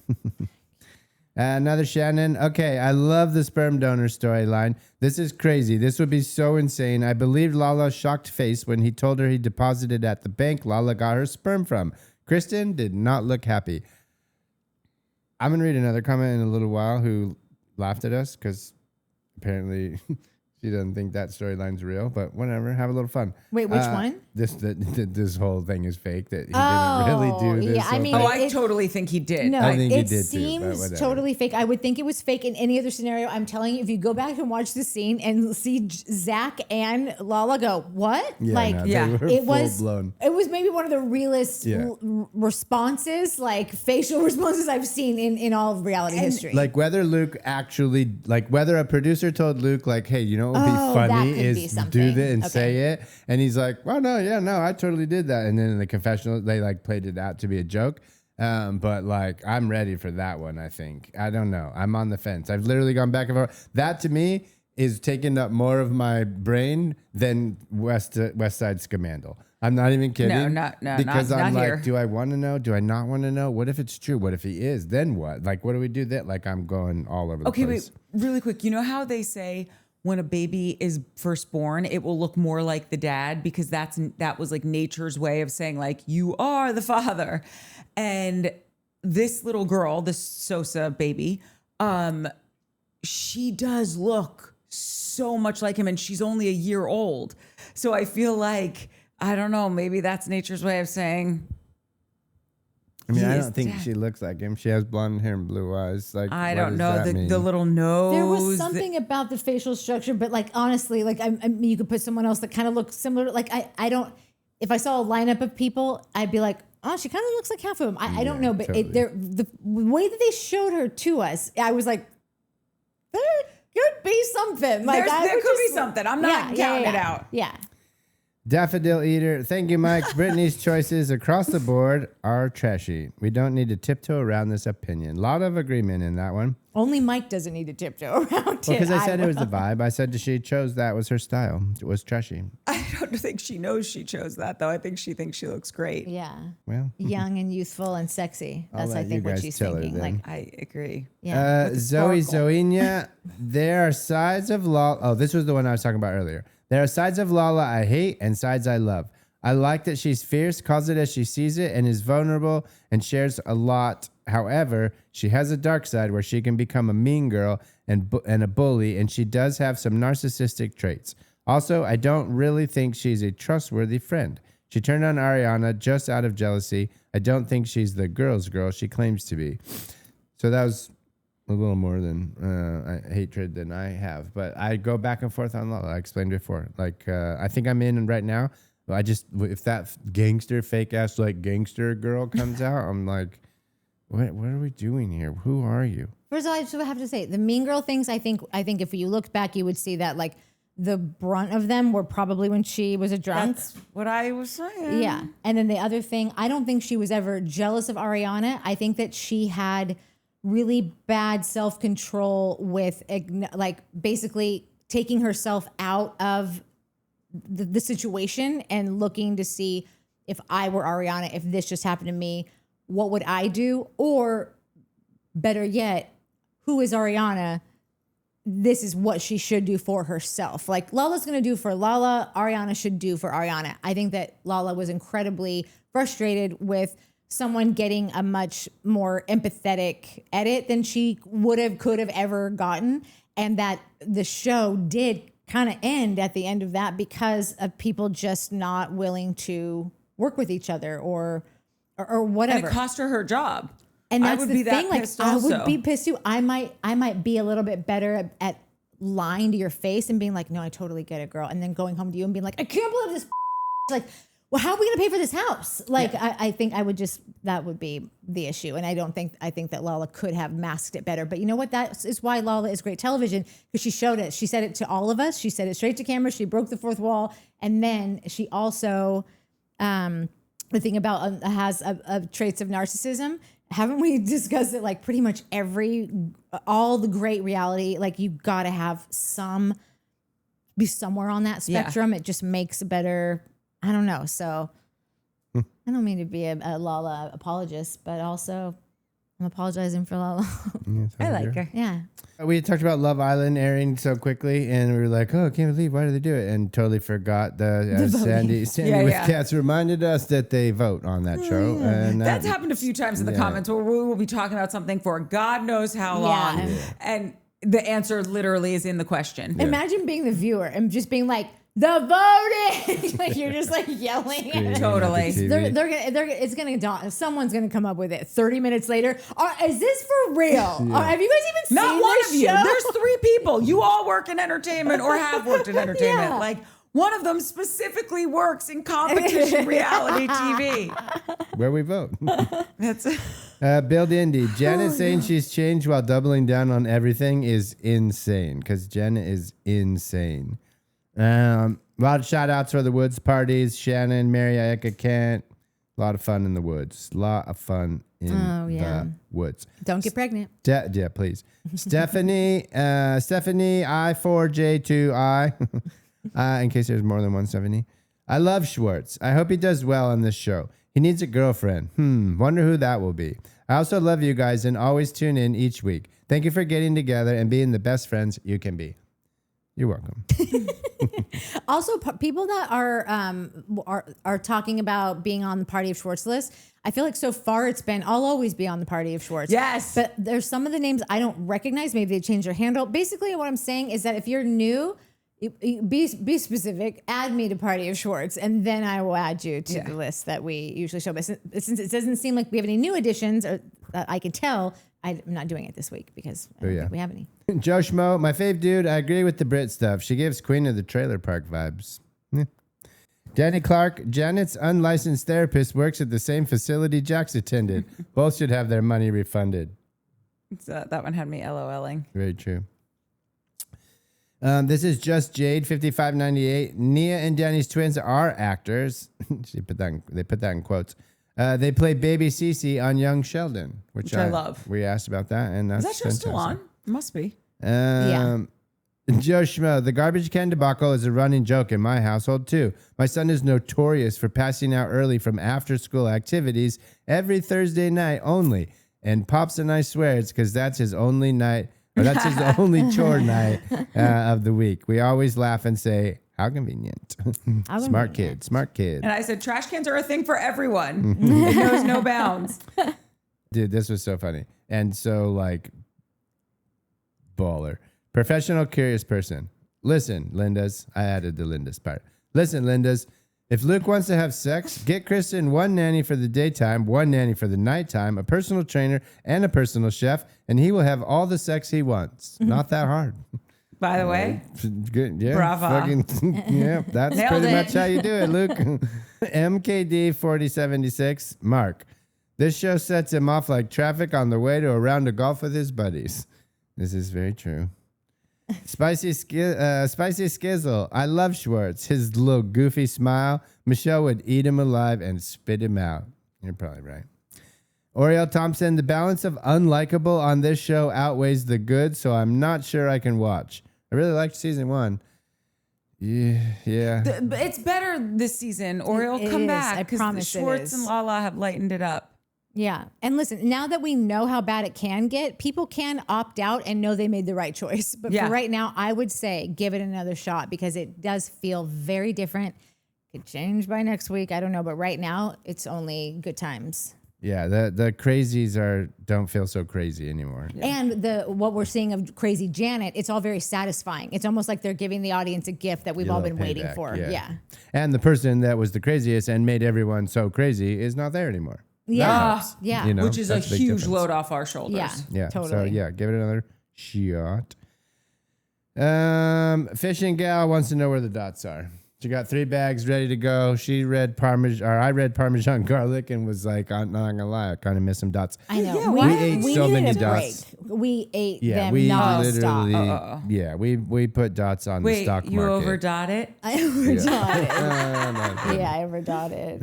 Another Shannon. Okay, I love the sperm donor storyline. This is crazy. This would be so insane. I believed Lala's shocked face when he told her he deposited at the bank Lala got her sperm from. Kristen did not look happy. I'm going to read another comment in a little while who laughed at us because apparently she doesn't think that storyline's real, but whatever. Have a little fun. Wait, which one? This whole thing is fake, that he didn't really do this. Yeah, I mean, I totally think he did. No, I think he it did too, but seems whatever. totally fake. I would think it was fake in any other scenario. I'm telling you, if you go back and watch the scene and see Zach and Lala go, what? They were it was full-blown. It was maybe one of the realest responses, like facial responses I've seen in all of reality history. Like whether Luke actually, like whether a producer told Luke, like, hey, you know what would be that funny could be is do something. this and Okay. say it. And he's like, oh, no, I totally did that. And then in the confessional, they like played it out to be a joke. But like, I'm ready for that one, I think. I don't know. I'm on the fence. I've literally gone back and forth. That to me is taking up more of my brain than West Side Scamandal. I'm not even kidding. No, because not I'm like, here. do I want to know? Do I not want to know? What if it's true? What if he is? Then what? Like, what do we do then? Like, I'm going all over the place. Okay, wait, really quick. You know how they say when a baby is first born, it will look more like the dad because that was like nature's way of saying like, you are the father. And this little girl, this Sosa baby, she does look so much like him, and she's only a year old. So I feel like, I don't know, maybe that's nature's way of saying, I mean, he I is don't think dead. she looks like him. She has blonde hair and blue eyes. Like, I what don't does know, that mean? the little nose. There was something about the facial structure, but like honestly, like I mean, you could put someone else that kind of looks similar. Like I don't. If I saw a lineup of people, I'd be like, oh, she kind of looks like half of them. I don't know, but totally. the way that they showed her to us, I was like, there could be something. Like there could be something. I'm not counting it out. Yeah. Daffodil Eater. Thank you, Mike. Brittany's choices across the board are trashy. We don't need to tiptoe around this opinion. A lot of agreement in that one. Only Mike doesn't need to tiptoe around it. Because I said it was the vibe. I said she chose that was her style. It was trashy. I don't think she knows she chose that, though. I think she thinks she looks great. Yeah. Well, Young and youthful and sexy. I'll That's let I you think what guys she's tell her thinking. then. Like, I agree. yeah. with the Zoe sparkle. Zoenia, there are sides of Lala. Oh, this was the one I was talking about earlier. There are sides of Lala I hate and sides I love. I like that she's fierce, calls it as she sees it, and is vulnerable and shares a lot. However, she has a dark side where she can become a mean girl and a bully, and she does have some narcissistic traits. Also, I don't really think she's a trustworthy friend. She turned on Ariana just out of jealousy. I don't think she's the girl's girl she claims to be. So that was a little more than hatred than I have. But I go back and forth on Lala. I explained before. Like, I think I'm in right now. If that gangster, fake ass, like gangster girl comes out, I'm like, what are we doing here? Who are you? First of all, I just have to say the Mean Girl things. I think if you looked back, you would see that like the brunt of them were probably when she was a drunk. That's what I was saying. Yeah. And then the other thing, I don't think she was ever jealous of Ariana. I think that she had really bad self-control with like basically taking herself out of the situation and looking to see, if I were Ariana, if this just happened to me, what would I do? Or better yet, who is Ariana? This is what she should do for herself. Like Lala's going to do for Lala, Ariana should do for Ariana. I think that Lala was incredibly frustrated with someone getting a much more empathetic edit than she could have ever gotten. And that the show did kind of end at the end of that because of people just not willing to work with each other or whatever. And it cost her job. And that's the thing. Like I also. would be pissed too. I might be a little bit better at lying to your face and being like, no, I totally get it, girl. And then going home to you and being like, I can't believe this. Like, well, how are we going to pay for this house? Like, yeah. I think that would be the issue. And I think that Lala could have masked it better. But you know what? That is why Lala is great television, because she showed it. She said it to all of us. She said it straight to camera. She broke the fourth wall. And then she also, the thing about has traits of narcissism. Haven't we discussed it? Like pretty much all the great reality, like you got to be somewhere on that spectrum. Yeah. It just makes a better, I don't know. So I don't mean to be a Lala apologist, but also I'm apologizing for Lala. Yes, I like her. Yeah. We talked about Love Island airing so quickly, and we were like, "Oh, I can't believe, why did they do it?" And totally forgot Sandy with Cats reminded us that they vote on that show. And that's happened a few times in the comments where we will be talking about something for God knows how long, and the answer literally is in the question. Yeah. Imagine being the viewer and just being like, the voting, like you're just like yelling. Totally. It's gonna dawn. Someone's gonna come up with it. 30 minutes later, is this for real? Yeah. Have you guys even seen Not one this of you? show? There's 3 people. You all work in entertainment or have worked in entertainment. Yeah. Like one of them specifically works in competition reality TV, where we vote. That's Build Indie. Janet saying she's changed while doubling down on everything is insane, because Jen is insane. A lot of shout outs for the woods parties. Shannon, Mary, Ayeka, Kent. A lot of fun in the woods. A lot of fun in the woods. Don't get pregnant. Yeah, please. Stephanie, I4J2I. In case there's more than one Stephanie. I love Schwartz. I hope he does well on this show. He needs a girlfriend. Wonder who that will be. I also love you guys and always tune in each week. Thank you for getting together and being the best friends you can be. You're welcome. Also, people that are talking about being on the Party of Schwartz list, I feel like so far it's been, I'll always be on the Party of Schwartz. Yes. But there's some of the names I don't recognize. Maybe they changed their handle. Basically, what I'm saying is that if you're new, be specific, add me to Party of Schwartz, and then I will add you to the list that we usually show. But since it doesn't seem like we have any new additions, or that I can tell, I'm not doing it this week because I don't think we have any. Joe Schmo, my fave dude. I agree with the Brit stuff. She gives Queen of the Trailer Park vibes. Danny Clark, Janet's unlicensed therapist, works at the same facility Jack's attended. Both should have their money refunded. That one had me LOLing. Very true. This is Just Jade, 5598. Nia and Danny's twins are actors. They put that in quotes. They play Baby Cece on Young Sheldon, which I love. We asked about that, and that's is that show still on? It must be. Joe Schmo, the garbage can debacle is a running joke in my household too. My son is notorious for passing out early from after-school activities every Thursday night only, and Pops and I swear it's because that's his only night. Or that's his only chore night of the week. We always laugh and say, how convenient. Smart kid. And I said, trash cans are a thing for everyone. It knows no bounds. Dude, this was so funny. And so, like, baller. Professional curious person. Listen, Linda's. I added the Linda's part. Listen, Linda's. If Luke wants to have sex, get Kristen one nanny for the daytime, one nanny for the nighttime, a personal trainer, and a personal chef, and he will have all the sex he wants. Not that hard. By the way, good. Yeah, brava. That's pretty much how you do it, Luke. MKD 4076, Mark. This show sets him off like traffic on the way to a round of golf with his buddies. This is very true. Spicy Skizzle. I love Schwartz. His little goofy smile. Michelle would eat him alive and spit him out. You're probably right. Oriel Thompson. The balance of unlikable on this show outweighs the good, so I'm not sure I can watch. I really liked season 1. Yeah. It's better this season, or it'll come back because Schwartz and Lala have lightened it up. Yeah. And listen, now that we know how bad it can get, people can opt out and know they made the right choice. But for right now, I would say give it another shot because it does feel very different. Could change by next week. I don't know. But right now, it's only good times. Yeah, the crazies don't feel so crazy anymore. Yeah. And what we're seeing of crazy Janet, it's all very satisfying. It's almost like they're giving the audience a gift that we've all been waiting for. Yeah. And the person that was the craziest and made everyone so crazy is not there anymore. Yeah. Yeah. You know, which is a huge load off our shoulders. Yeah. Yeah. Totally. So yeah, give it another shot. Fishing gal wants to know where the dots are. She got 3 bags ready to go. She read I read Parmesan garlic and was like, I'm not gonna lie, I kind of miss some dots. I know. Yeah, we ate so many dots. We ate them we nonstop. literally, yeah, we put dots on the stock market. You overdot it? I overdot it. Yeah, I overdot it.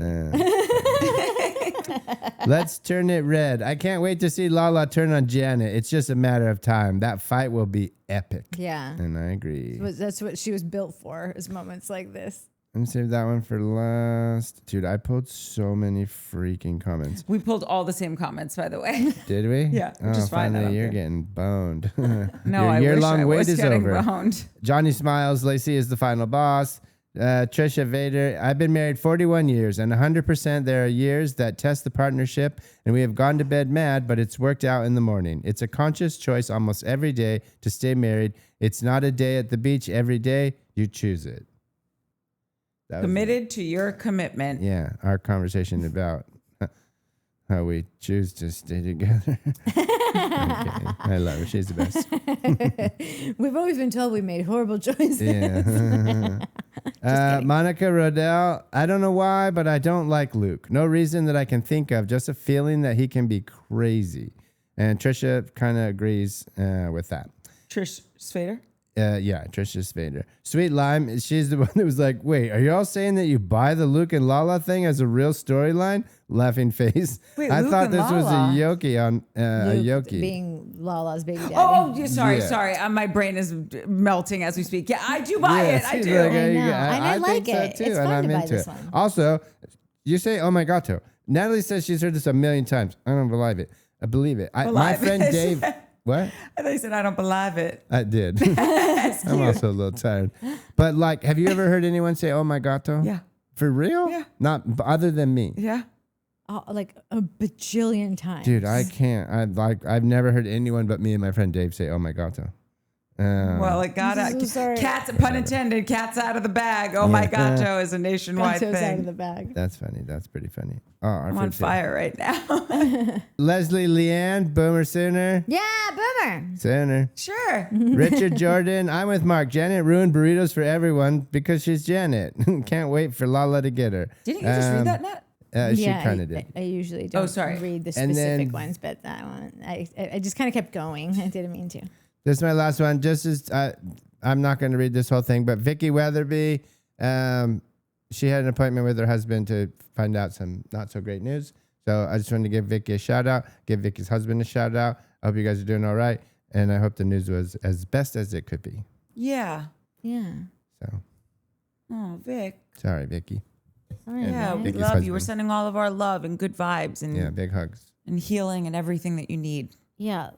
Let's turn it red. I can't wait to see Lala turn on Janet. It's just a matter of time. That fight will be epic. Yeah. And I agree. That's what she was built for, is moments like this. Let me save that one for last. Dude, I pulled so many freaking comments. We pulled all the same comments, by the way. Did we? Yeah. Just finally, you're getting boned. No, Your I year-long wish I wait was is getting over. boned. Johnny smiles. Lacy is the final boss. Trisha Vader. I've been married 41 years, and 100% there are years that test the partnership, and we have gone to bed mad, but it's worked out in the morning. It's a conscious choice almost every day to stay married. It's not a day at the beach every day. You choose it. Committed to your commitment. Yeah, our conversation about how we choose to stay together. Okay. I love her. She's the best. We've always been told we made horrible choices. Yeah. Monica Rodell. I don't know why, but I don't like Luke. No reason that I can think of. Just a feeling that he can be crazy. And Trisha kind of agrees with that. Trish Svader? Yeah, Trisha Svader. Sweet Lime, she's the one that was like, wait, are you all saying that you buy the Luke and Lala thing as a real storyline? Laughing face. Wait, I Luke thought and this was Lala. a Yoki on a Luke Yoki. being Lala's baby daddy. Sorry. My brain is melting as we speak. Yeah, I do buy it. I she's do. like, I know. I And I like think so it. too, It's and fun I'm to buy into this it. one. Also, you say, oh my gato. Natalie says she's heard this a million times. I don't believe it. I believe it. My friend Dave. What? And they said, I don't believe it. I did. I'm also a little tired. But like, have you ever heard anyone say, oh my gato? Yeah. For real? Yeah. Not other than me. Yeah. Like a bajillion times. Dude, I can't. I've never heard anyone but me and my friend Dave say, oh my gato. Well, it got I'm so sorry. cats, pun intended, cats out of the bag. Oh my gato is a nationwide Gatos out of thing. the bag. That's funny. That's pretty funny. Oh, I'm on fire right now. Leslie Leanne, Boomer Sooner. Yeah, boomer. Sooner. Sure. Richard Jordan, I'm with Mark. Janet ruined burritos for everyone because she's Janet. Can't wait for Lala to get her. Didn't you just read that, Nat? She kind of did. I usually don't read the specific ones, but that one, I just kind of kept going. I didn't mean to. This is my last one. Just as I'm not going to read this whole thing, but Vicky Weatherby, she had an appointment with her husband to find out some not so great news. So I just wanted to give Vicky a shout out, give Vicky's husband a shout out. I hope you guys are doing all right. And I hope the news was as best as it could be. Yeah. Yeah. So. Oh, Vic. Sorry, Vicky. Sorry, Yeah, we Vicky's love husband. you. We're sending all of our love and good vibes and Big hugs. and healing and everything that you need. Yeah.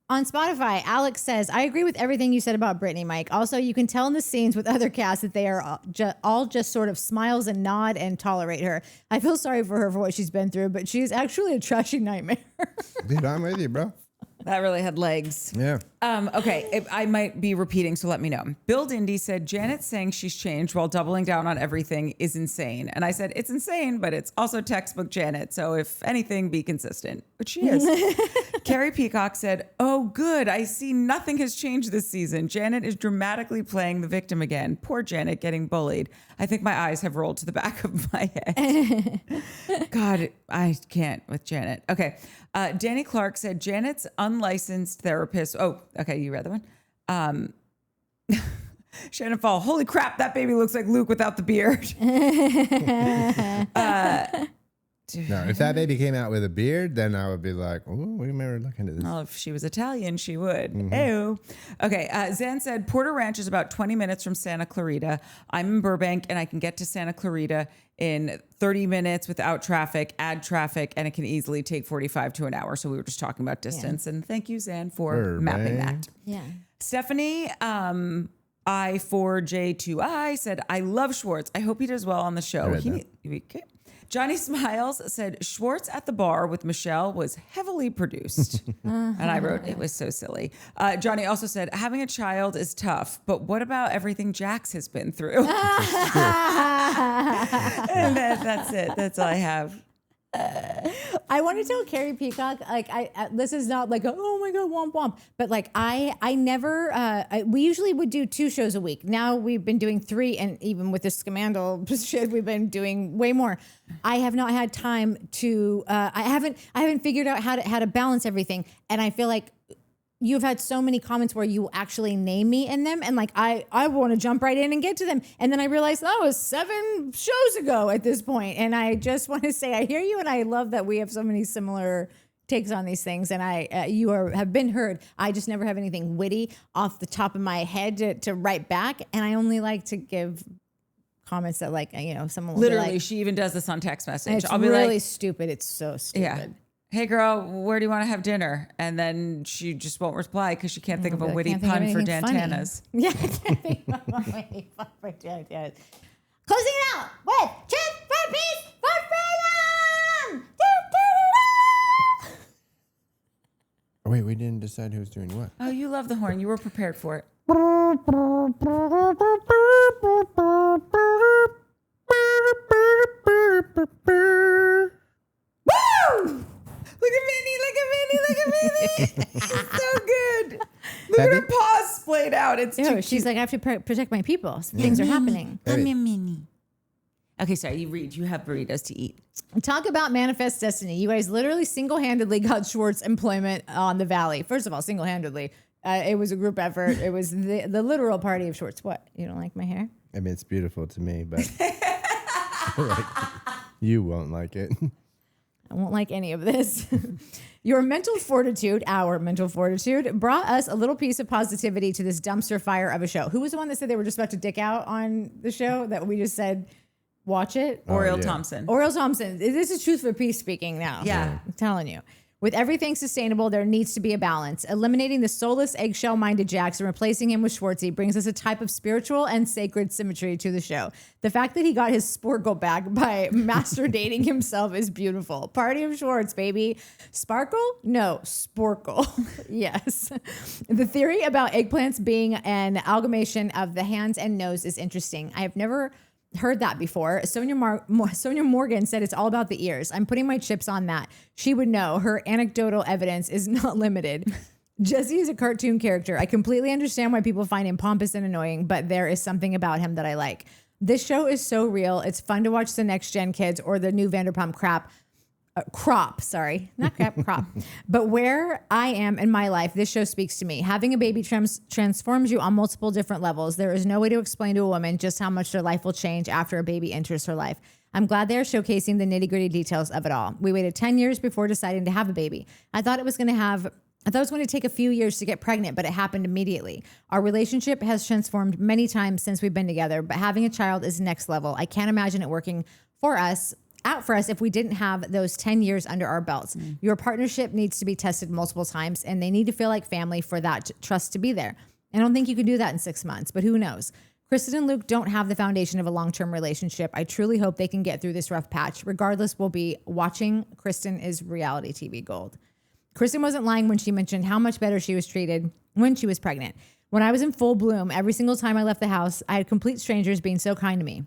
On Spotify, Alex says, I agree with everything you said about Brittany, Mike. Also, you can tell in the scenes with other casts that they are all just sort of smiles and nod and tolerate her. I feel sorry for her for what she's been through, but she's actually a trashy nightmare. Dude, I'm with you, bro. That really had legs. Yeah. Okay, I might be repeating, so let me know. Bill Dindy said, Janet saying she's changed while doubling down on everything is insane. And I said, it's insane, but it's also textbook Janet. So if anything, be consistent. Which she is. Carrie Peacock said, oh, good. I see nothing has changed this season. Janet is dramatically playing the victim again. Poor Janet getting bullied. I think my eyes have rolled to the back of my head. God, I can't with Janet. Okay. Danny Clark said, Janet's unlicensed therapist. Oh, okay. You read that one. Shannon Fall, holy crap, that baby looks like Luke without the beard. No, if that baby came out with a beard, then I would be like, oh, we remember looking at this. Well, if she was Italian, she would. Ew. Okay, Zan said, Porter Ranch is about 20 minutes from Santa Clarita. I'm in Burbank, and I can get to Santa Clarita in 30 minutes without traffic, add traffic, and it can easily take 45 to an hour. So we were just talking about distance. And thank you, Zan, for mapping that. Yeah. Stephanie, I4J2I said, I love Schwartz. I hope he does well on the show. Okay. Johnny Smiles said, Schwartz at the bar with Michelle was heavily produced. And I wrote, it was so silly. Johnny also said, having a child is tough, but what about everything Jax has been through? And that's it. That's all I have. I want to tell Carrie Peacock, like, this is not like, oh my God, womp womp. But like, I never, we usually would do 2 shows a week. Now we've been doing 3. And even with this scandal shit, we've been doing way more. I have not had time to, I haven't figured out how to balance everything. And I feel like you've had so many comments where you actually name me in them. And like, I want to jump right in and get to them. And then I realized that was 7 shows ago at this point. And I just want to say, I hear you. And I love that we have so many similar takes on these things. And you have been heard. I just never have anything witty off the top of my head to write back. And I only like to give comments that, like, someone will literally, like, she even does this on text message. I'll be really stupid. It's so stupid. Yeah. Hey girl, where do you want to have dinner? And then she just won't reply because she can't think of a witty pun for Dantana's. Yeah, I can't think of a witty pun for Dantana's. Closing it out with Chips for Peace for Freedom! Oh, wait, we didn't decide who was doing what. Oh, you love the horn. You were prepared for it. Woo! Look at Minnie. It's so good. Look at her paws splayed out. It's too she's like, I have to protect my people. Things are happening. I'm your Minnie. Okay, sorry, you read. You have burritos to eat. Talk about manifest destiny. You guys literally single-handedly got Schwartz employment on the Valley. First of all, single-handedly. It was a group effort. It was the literal party of Schwartz. What? You don't like my hair? I mean, it's beautiful to me, but like, you won't like it. I won't like any of this. Our mental fortitude, brought us a little piece of positivity to this dumpster fire of a show. Who was the one that said they were just about to dick out on the show that we just said, watch it? Oriel Thompson. Oriel Thompson. This is truth for peace speaking now. Yeah. I'm telling you. With everything sustainable, there needs to be a balance. Eliminating the soulless, eggshell-minded Jax and replacing him with Schwartzy brings us a type of spiritual and sacred symmetry to the show. The fact that he got his sporkle back by master dating himself is beautiful. Party of Schwartz, baby. Sparkle? No, sporkle. Yes. The theory about eggplants being an amalgamation of the hands and nose is interesting. I have never heard that before. Sonia Morgan said it's all about the ears. I'm putting my chips on that. She would know. Her anecdotal evidence is not limited. Jesse is a cartoon character. I completely understand why people find him pompous and annoying, but there is something about him that I like. This show is so real. It's fun to watch the next gen kids or the new Vanderpump crop. But where I am in my life, this show speaks to me. Having a baby transforms you on multiple different levels. There is no way to explain to a woman just how much their life will change after a baby enters her life. I'm glad they're showcasing the nitty-gritty details of it all. We waited 10 years before deciding to have a baby. I thought it was going to take a few years to get pregnant, but it happened immediately. Our relationship has transformed many times since we've been together, but having a child is next level. I can't imagine it working out for us if we didn't have those 10 years under our belts. Your partnership needs to be tested multiple times, and they need to feel like family for that trust to be there. I don't think you can do that in 6 months, but who knows? Kristen and Luke don't have the foundation of a long-term relationship. I truly hope they can get through this rough patch. Regardless, we'll be watching. Kristen is reality TV gold. Kristen wasn't lying when she mentioned how much better she was treated when she was pregnant. When I was in full bloom, every single time I left the house, I had complete strangers being so kind to me.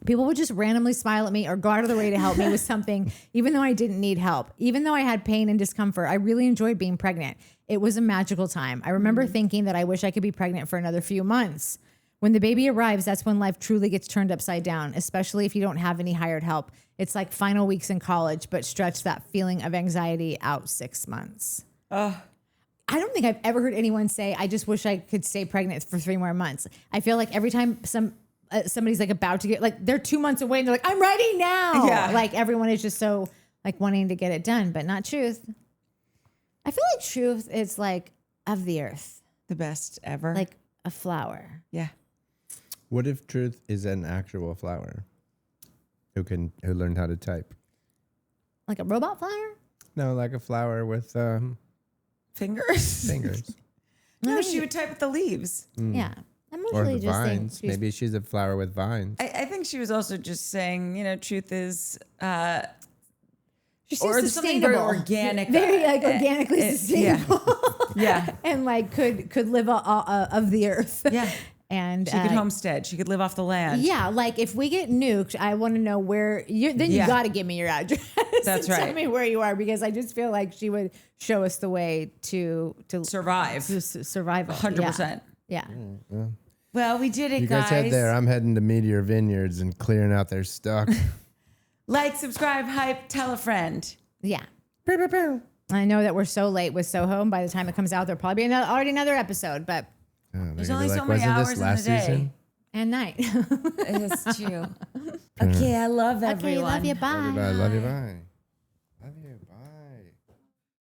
People would just randomly smile at me or go out of their way to help me with something, even though I didn't need help. Even though I had pain and discomfort, I really enjoyed being pregnant. It was a magical time. I remember thinking that I wish I could be pregnant for another few months. When the baby arrives, that's when life truly gets turned upside down, especially if you don't have any hired help. It's like final weeks in college, but stretch that feeling of anxiety out 6 months. I don't think I've ever heard anyone say, I just wish I could stay pregnant for 3 more months. I feel like every time somebody's like about to get, like they're 2 months away and they're like, I'm ready now. Yeah. Like everyone is just so like wanting to get it done, but not Truth. I feel like Truth is like of the earth. The best ever. Like a flower. Yeah. What if Truth is an actual flower who learned how to type? Like a robot flower? No, like a flower with Fingers? fingers. No, she would type with the leaves. Yeah. I'm Or usually the just vines. saying Maybe she's a flower with vines. I think she was also just saying, Truth is, she's or something very organic. Very like organically sustainable. Yeah. And like could live of the earth. Yeah. And She could homestead. She could live off the land. Yeah, like if we get nuked, I want to know where you. Then you got to give me your address. That's and right. Tell me where you are because I just feel like she would show us the way to Survive. survive. 100%. Yeah. Well, we did it, You guys head there. I'm heading to Meteor Vineyards and clearing out their stock. Like, subscribe, hype, tell a friend. Yeah. I know that we're so late with Soho. And by the time it comes out, there'll probably be already another episode. But There's only so many hours in the day. And night. It's true. Okay, I love everyone. Okay, love you. Bye. Love you. Bye. Love you.